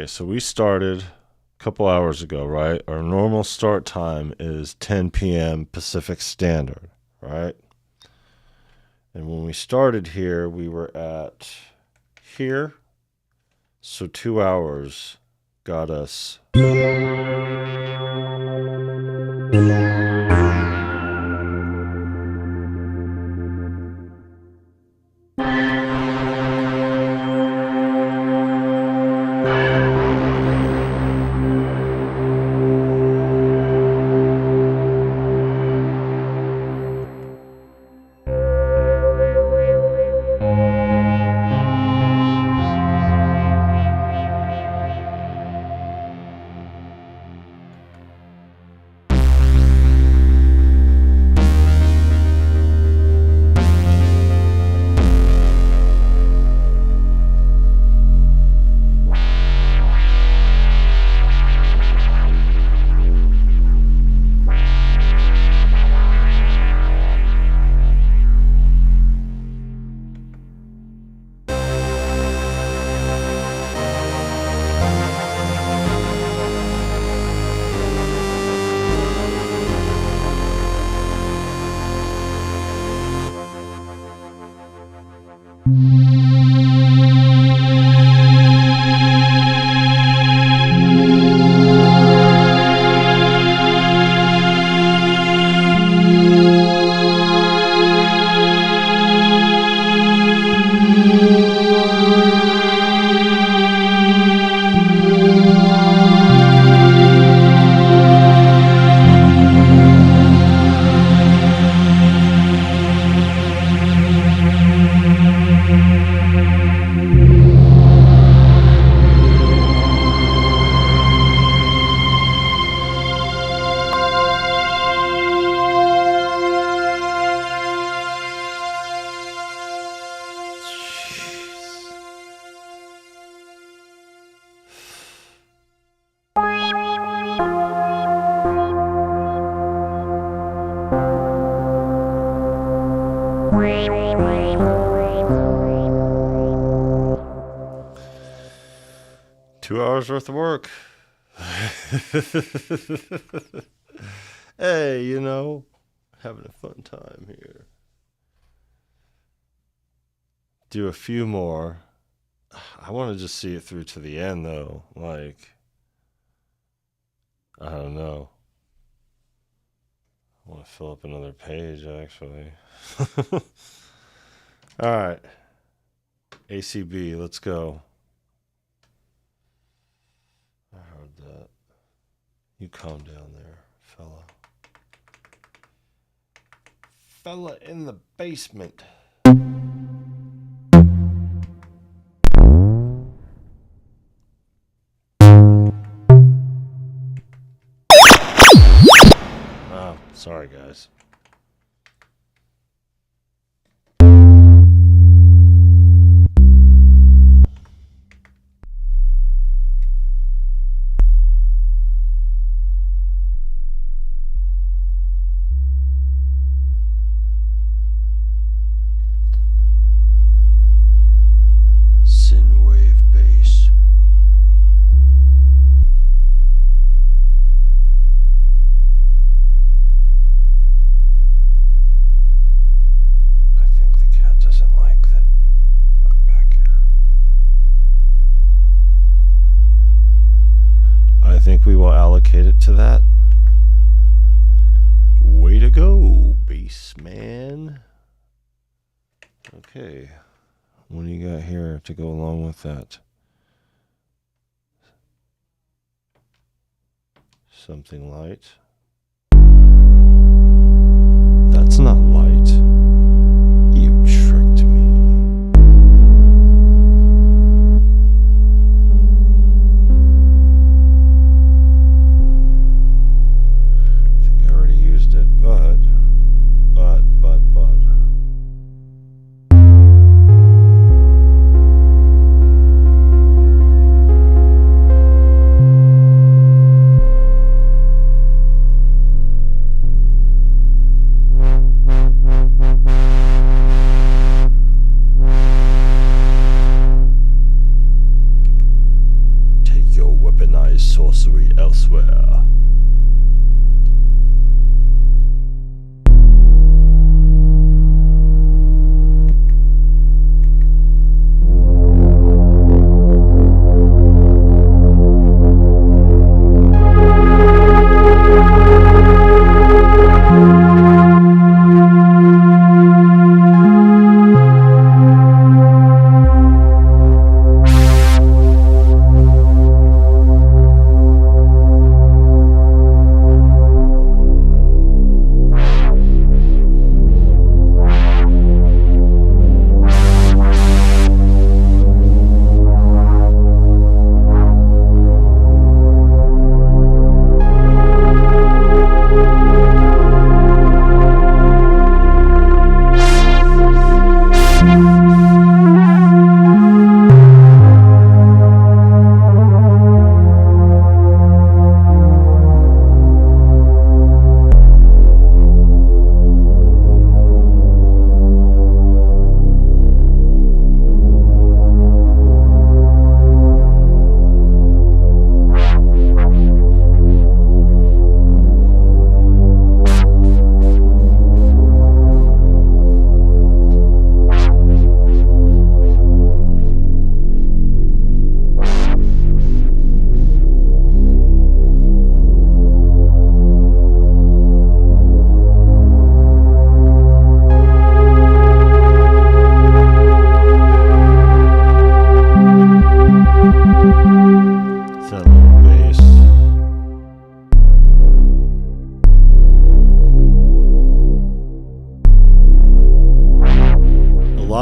Okay, so we started a couple hours ago, right? Our normal start time is 10 p.m. Pacific Standard, right? And when we started here, we were at here. So 2 hours got us. Worth of work. Hey, you know, having a fun time here. Do a few more. I want to just see it through to the end, though. Like, I don't know. I want to fill up another page, actually. All right. ACB, let's go. I heard that. You calm down there, fella. Fella in the basement. Oh, sorry, guys. I think we will allocate it to that. Way to go, bassman. Okay, what do you got here to go along with that? Something light. That's not light. You tricked me.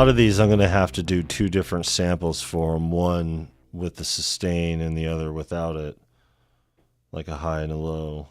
lot of these I'm going to have to do 2 different samples for them. One with the sustain and the other without it. Like a high and a low.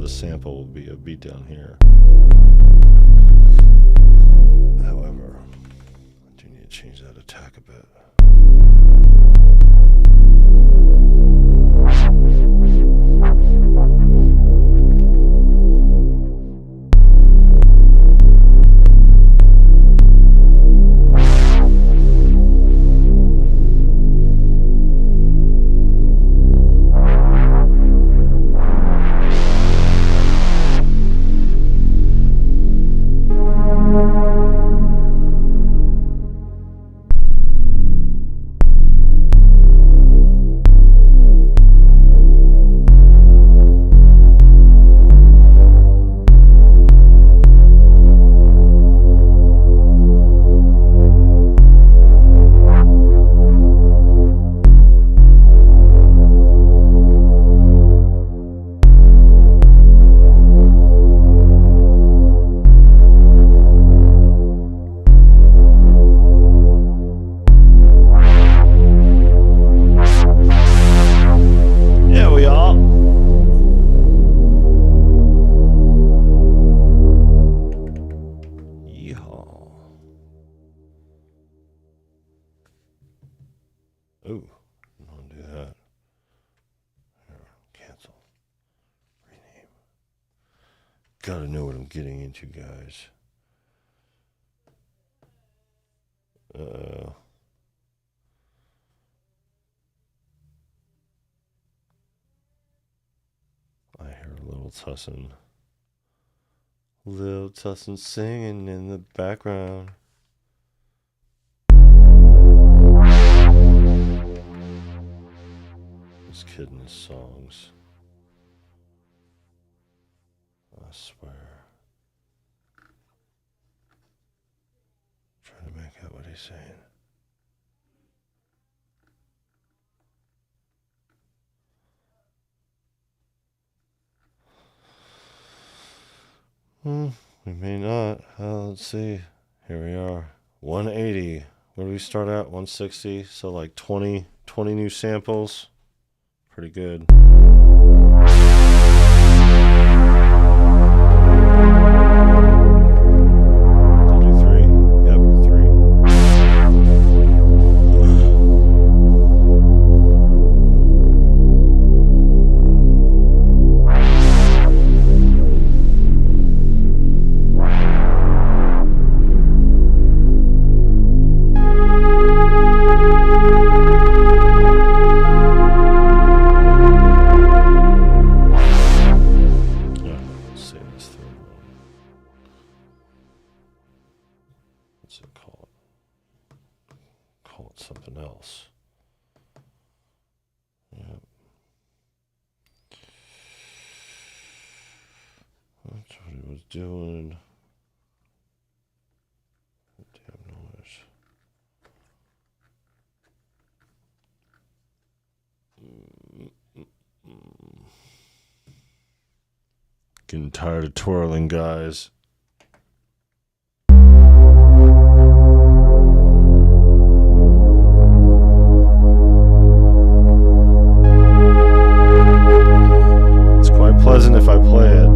Sample will be a beat down here. However, I do need to change that attack a bit. Ooh, I don't want to do that. Here, cancel. Rename. Gotta know what I'm getting into, guys. I hear Little Tussinn. Little Tussinn singing in the background. This kid and his songs. I swear. Trying to make out what he's saying. We may not. Let's see. Here we are. 180. Where do we start at? 160. So like 20 new samples. Pretty good. Call it something else. Yep. That's what he was doing. Damn noise. Getting tired of twirling, guys. Pleasant if I play it.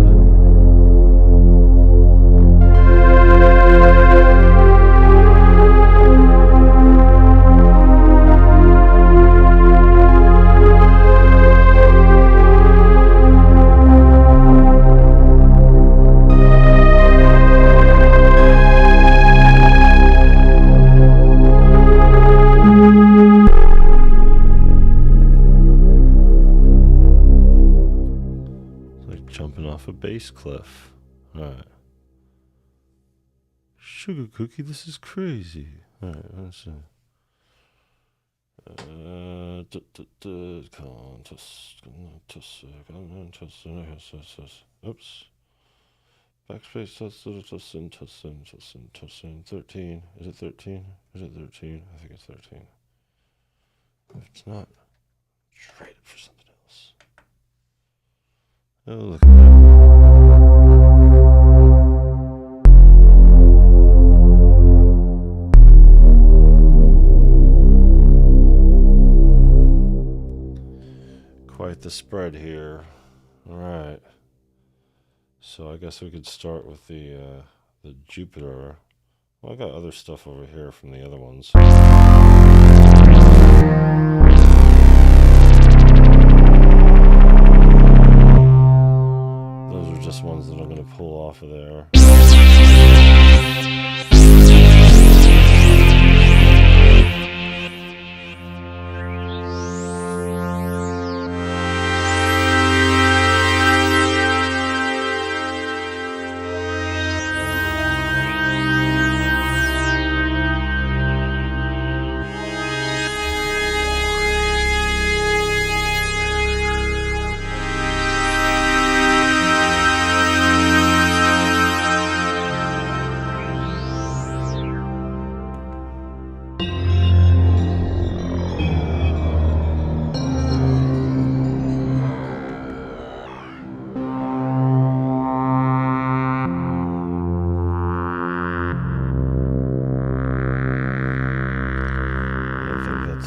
jumping off a base cliff. Alright. Sugar cookie, this is crazy. Alright, let's see. Oops. Backspace, Tussinn, 13. Is it 13? Is it 13? I think it's 13. If it's not, trade it for something else. Oh, look at that. Quite the spread here. Alright. So I guess we could start with the Jupiter. Well, I got other stuff over here from the other ones. Those are just ones that I'm going to pull off of there.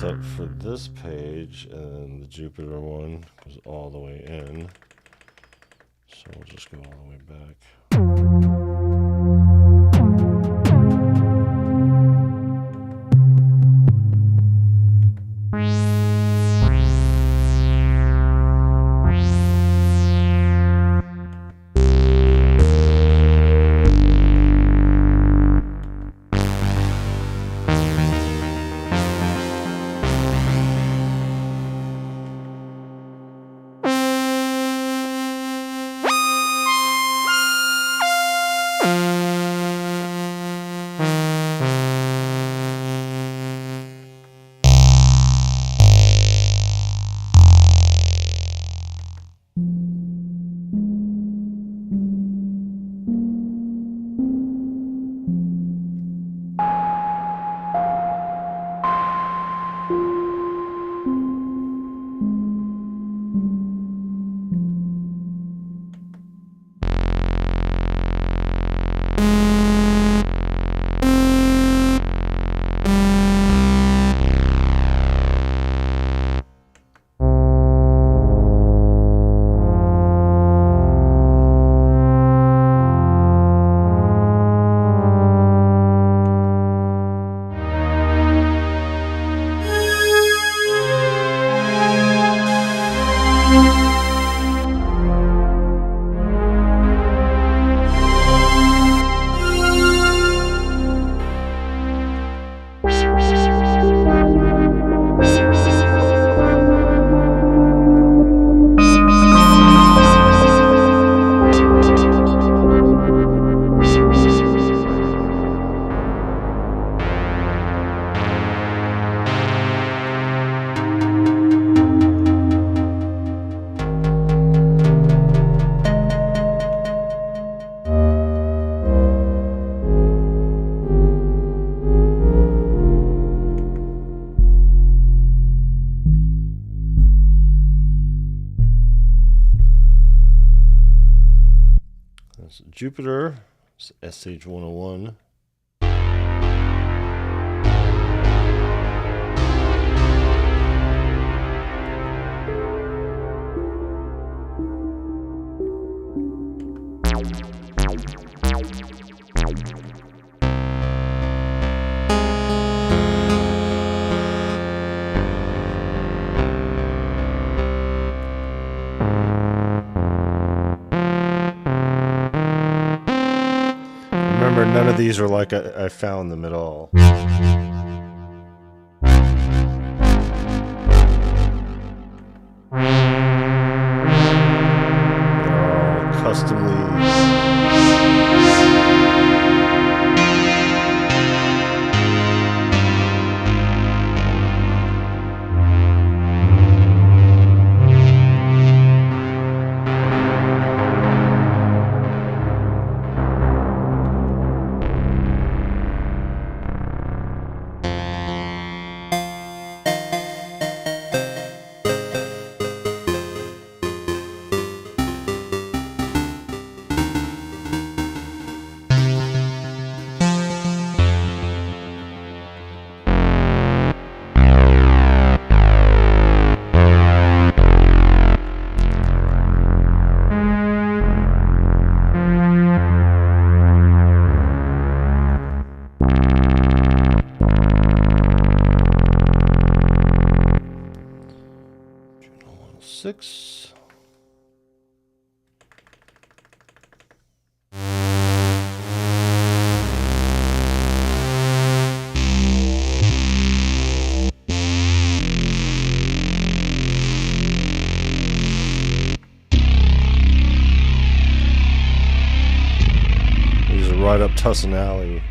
Up for this page, and the Jupiter one goes all the way in, so we'll just go all the way back. Jupiter, SH-101. None of these are like I found them at all. They're all customly. Six. These are right up Tussinn Alley.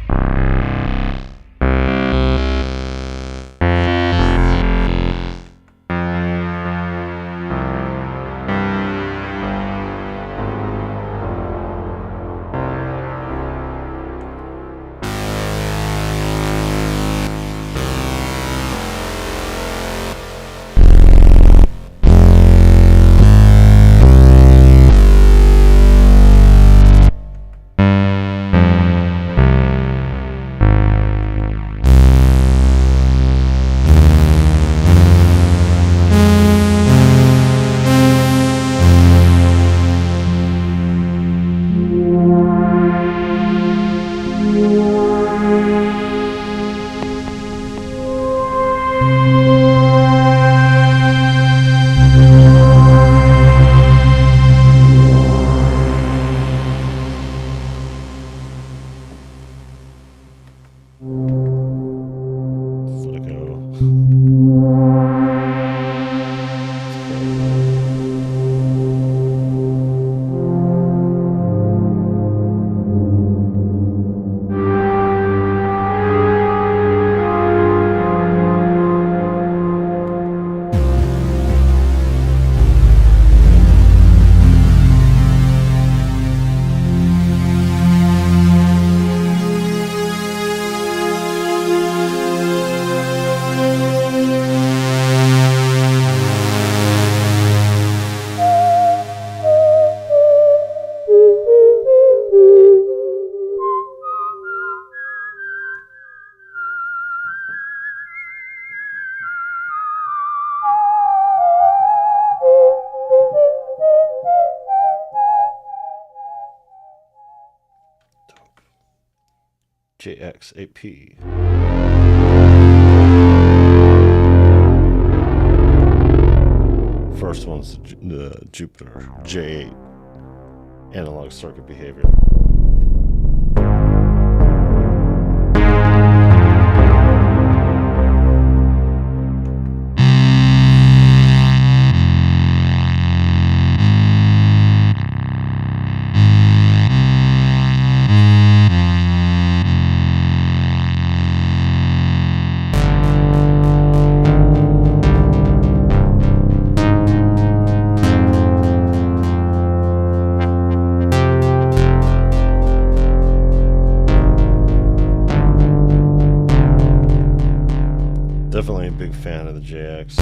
JX8P. First one's the Jupiter J8 analog circuit behavior. Definitely a big fan of the JX.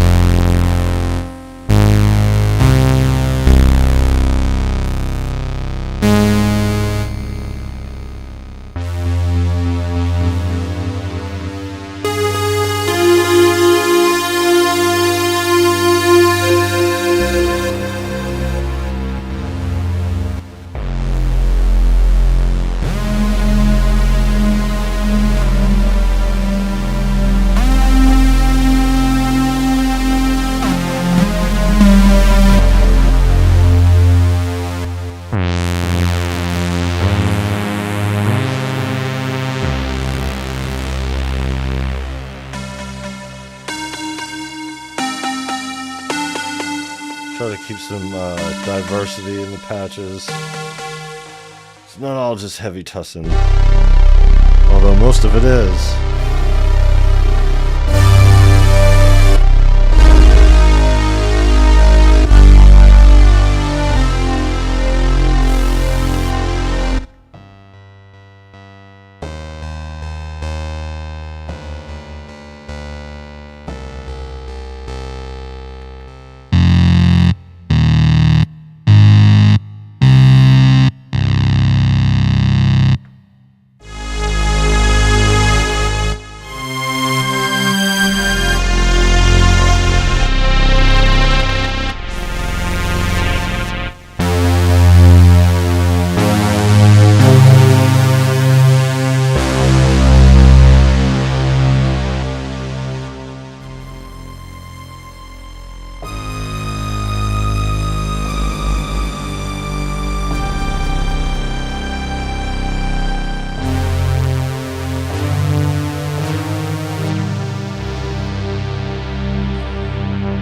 Try to keep some diversity in the patches. It's not all just heavy Tussinn, although most of it is.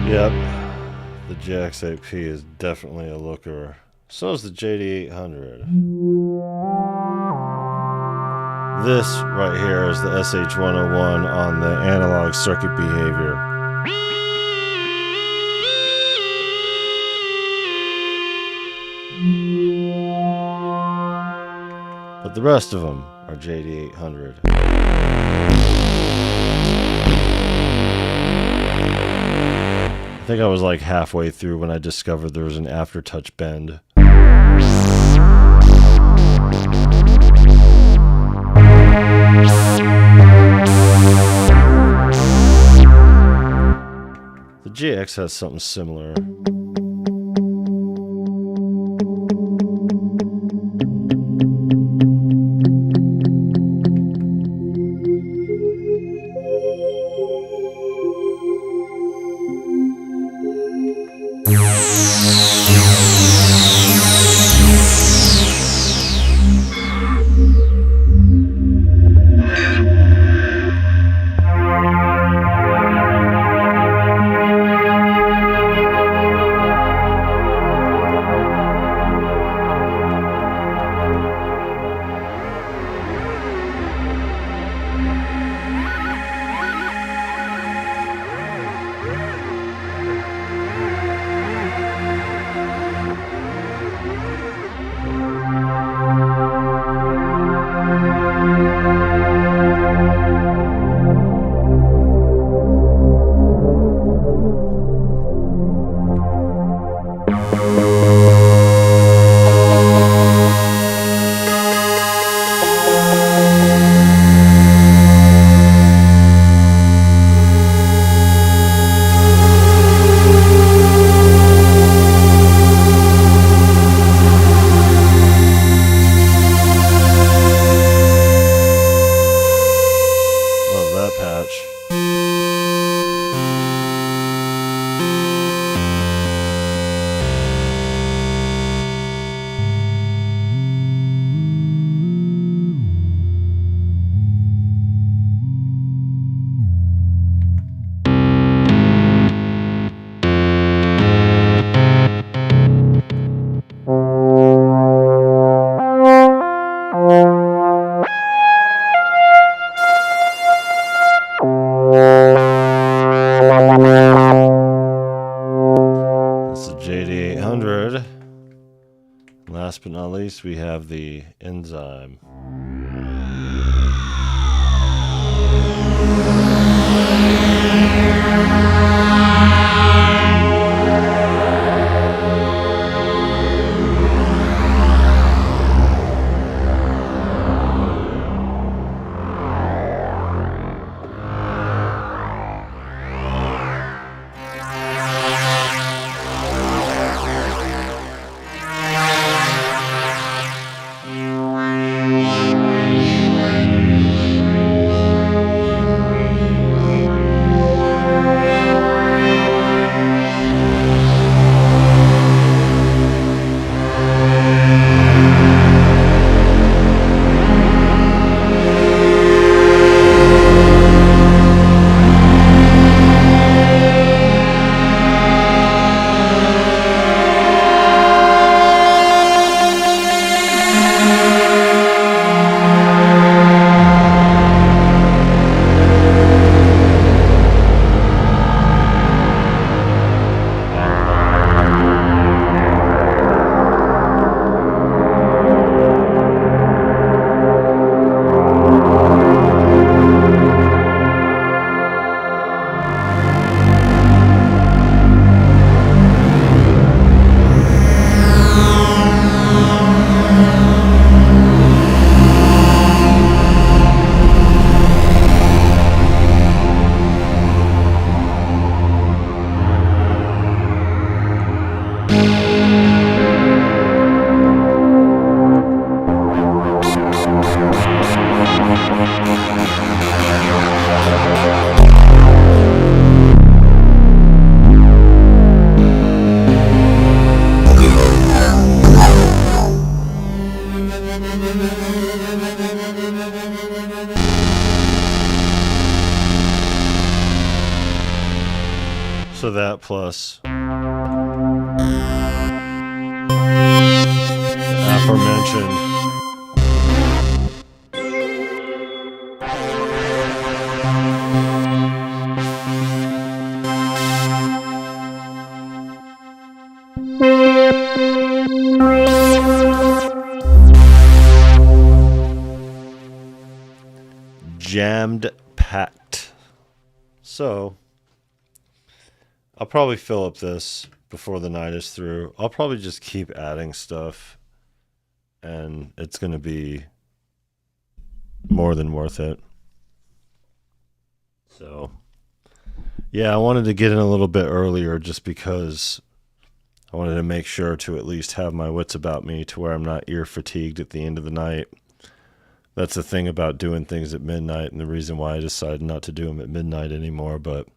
Yep, the JX8P is definitely a looker. So is the JD800. This right here is the SH101 on the analog circuit behavior. But the rest of them are JD800. I think I was like halfway through when I discovered there was an aftertouch bend. The GX has something similar. Last but not least, we have the enzyme. that plus aforementioned. Jammed packed. So I'll probably fill up this before the night is through. I'll probably just keep adding stuff, and it's going to be more than worth it. So yeah, I wanted to get in a little bit earlier just because I wanted to make sure to at least have my wits about me to where I'm not ear fatigued at the end of the night. That's the thing about doing things at midnight, and the reason why I decided not to do them at midnight anymore. But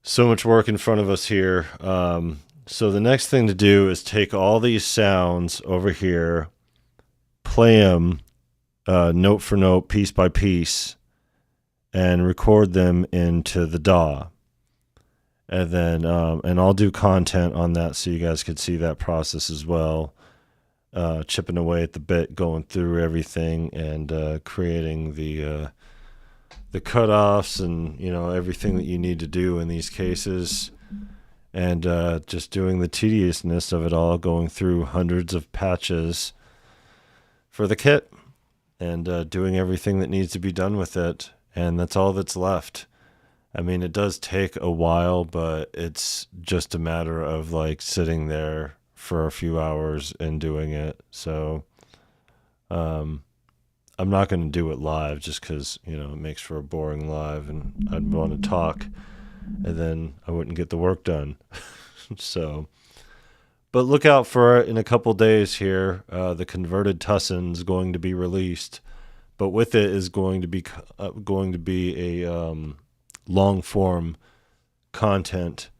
so much work in front of us here. So the next thing to do is take all these sounds over here, play them note for note, piece by piece, and record them into the DAW. And then and I'll do content on that so you guys could see that process as well. Chipping away at the bit, going through everything, and creating the cutoffs, and everything that you need to do in these cases, and just doing the tediousness of it all, going through hundreds of patches for the kit, and doing everything that needs to be done with it, and that's all that's left. I mean, it does take a while, but it's just a matter of like sitting there for a few hours and doing it. So I'm not going to do it live just because it makes for a boring live, and I'd want to talk and then I wouldn't get the work done. So but look out for it in a couple days here. The Converted Tussinn is going to be released, but with it is going to be a long form content,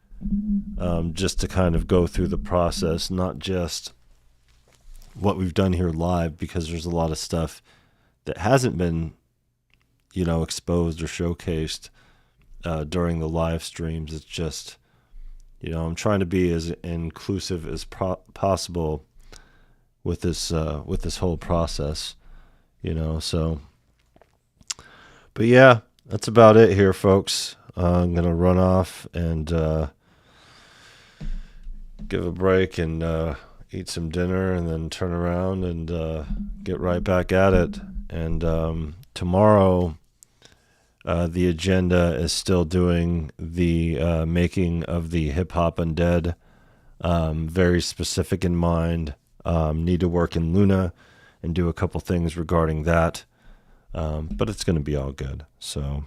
just to kind of go through the process, not just what we've done here live, because there's a lot of stuff that hasn't been, exposed or showcased during the live streams. It's just, I'm trying to be as inclusive as possible with this whole process, so. But yeah, that's about it here, folks. I'm gonna run off and give a break and eat some dinner, and then turn around and get right back at it. And tomorrow, the agenda is still doing the making of the Hip Hop Undead. Very specific in mind. Need to work in Luna and do a couple things regarding that. But it's going to be all good. So,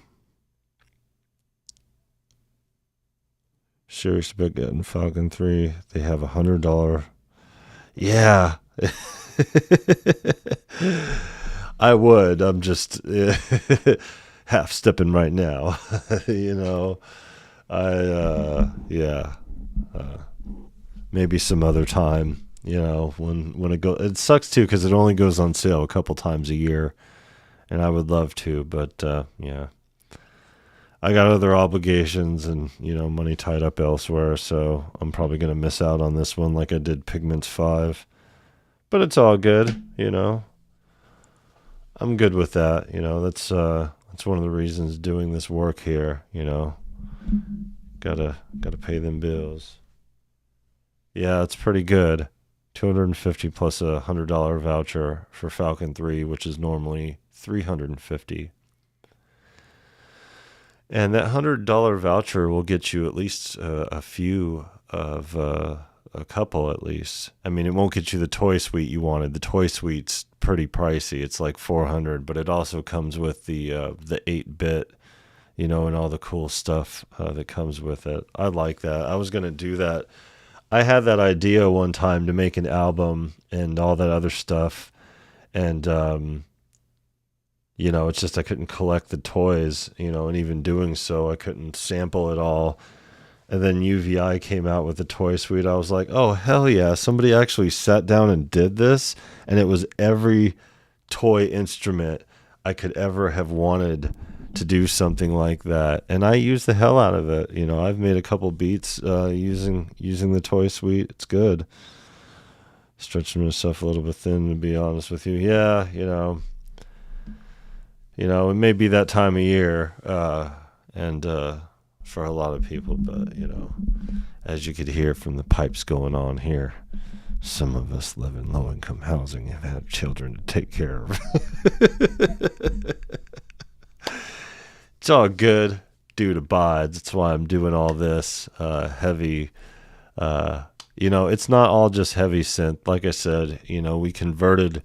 serious about getting Falcon 3. They have $100. Yeah. I would. I'm just half stepping right now. Maybe some other time, when it goes. It sucks too, because it only goes on sale a couple times a year. And I would love to, but yeah, I got other obligations and, money tied up elsewhere. So I'm probably going to miss out on this one like I did Pigments 5. But it's all good, I'm good with that. That's one of the reasons doing this work here, Gotta pay them bills. Yeah, it's pretty good. $250 plus a $100 voucher for Falcon 3, which is normally $350. And that $100 voucher will get you at least a few of a couple at least. I mean, it won't get you the toy suite you wanted. The toy suite's pretty pricey. It's like $400, but it also comes with the 8-bit, and all the cool stuff that comes with it. I like that. I was gonna do that. I had that idea one time to make an album and all that other stuff, and it's just I couldn't collect the toys, and even doing so, I couldn't sample it all. And then UVI came out with the toy suite. I was like, oh, hell yeah, somebody actually sat down and did this, and it was every toy instrument I could ever have wanted to do something like that, and I use the hell out of it. You know, I've made a couple beats using the toy suite. It's good. Stretching myself a little bit thin, to be honest with you. Yeah, you know, it may be that time of year, and for a lot of people, but you know, as you could hear from the pipes going on here, some of us live in low-income housing and have children to take care of. It's all good. Dude abides. That's why I'm doing all this heavy. You know, it's not all just heavy synth. Like I said, you know, we converted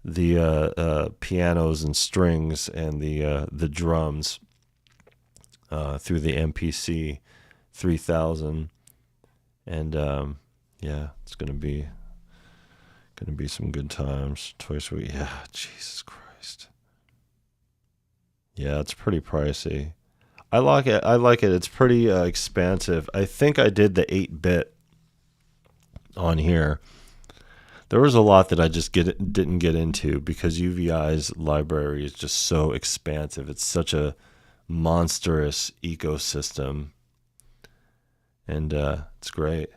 the pianos and strings and the drums through the MPC 3000, and yeah, it's gonna be some good times. Toy Suite, yeah, Jesus Christ. Yeah, it's pretty pricey. I like it. It's pretty expansive. I think I did the 8-bit on here. There was a lot that I just didn't get into because UVI's library is just so expansive. It's such a monstrous ecosystem, and it's great.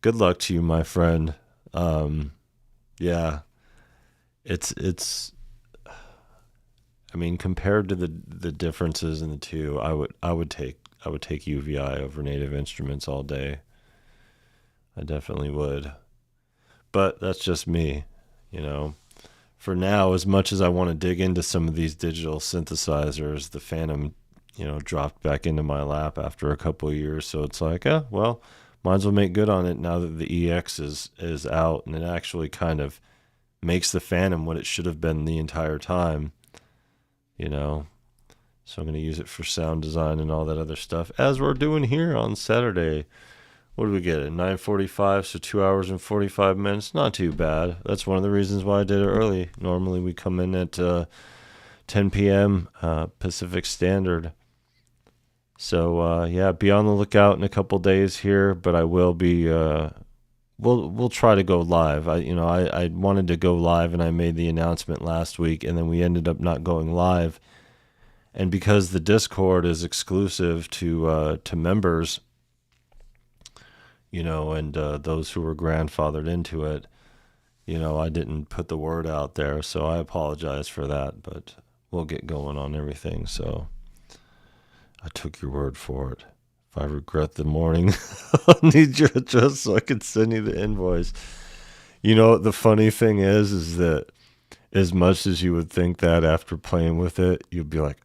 Good luck to you, my friend. Yeah, it's. I mean, compared to the differences in the two, I would take UVI over Native Instruments all day. I definitely would. But that's just me, you know. For now, as much as I want to dig into some of these digital synthesizers, the Fantom, you know, dropped back into my lap after a couple of years. So it's like, well, might as well make good on it now that the EX is out, and it actually kind of makes the Fantom what it should have been the entire time. You know, so I'm going to use it for sound design and all that other stuff, as we're doing here on Saturday. What do we get at 9:45? So 2 hours and 45 minutes. Not too bad. That's one of the reasons why I did it early. Normally we come in at 10 p.m. Pacific Standard. So yeah, be on the lookout in a couple days here. But I will be. We'll try to go live. I wanted to go live, and I made the announcement last week, and then we ended up not going live. And because the Discord is exclusive to members, you know, and those who were grandfathered into it, you know, I didn't put the word out there, so I apologize for that. But we'll get going on everything. So I took your word for it. If I regret the morning, I'll need your address so I can send you the invoice. You know, the funny thing is that as much as you would think that after playing with it, you'd be like,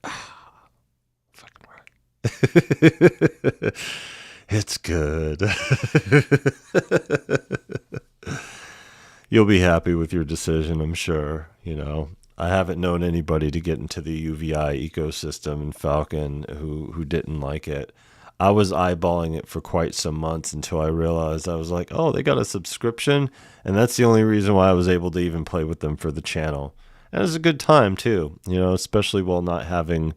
fucking right. It's good. You'll be happy with your decision, I'm sure. You know, I haven't known anybody to get into the UVI ecosystem in Falcon who didn't like it. I was eyeballing it for quite some months until I realized, I was like, oh, they got a subscription, and that's the only reason why I was able to even play with them for the channel. And it was a good time too, you know, especially while not having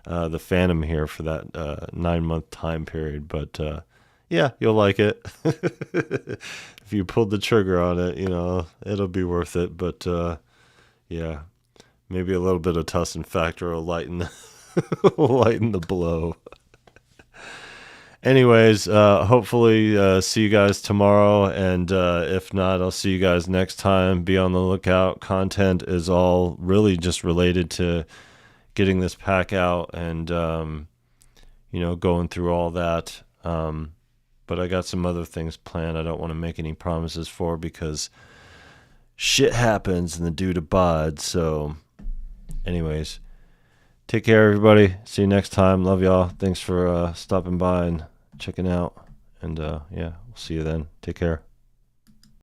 the Fantom here for that 9-month time period. But yeah, you'll like it. If you pulled the trigger on it, you know, it'll be worth it. But yeah, maybe a little bit of Tussinn factor will lighten the blow. Anyways, hopefully see you guys tomorrow, and if not, I'll see you guys next time. Be on the lookout. Content is all really just related to getting this pack out and, you know, going through all that. But I got some other things planned I don't want to make any promises for because shit happens and the dude abides. So anyways, take care, everybody. See you next time. Love y'all. Thanks for stopping by and checking out. And yeah, we'll see you then. Take care.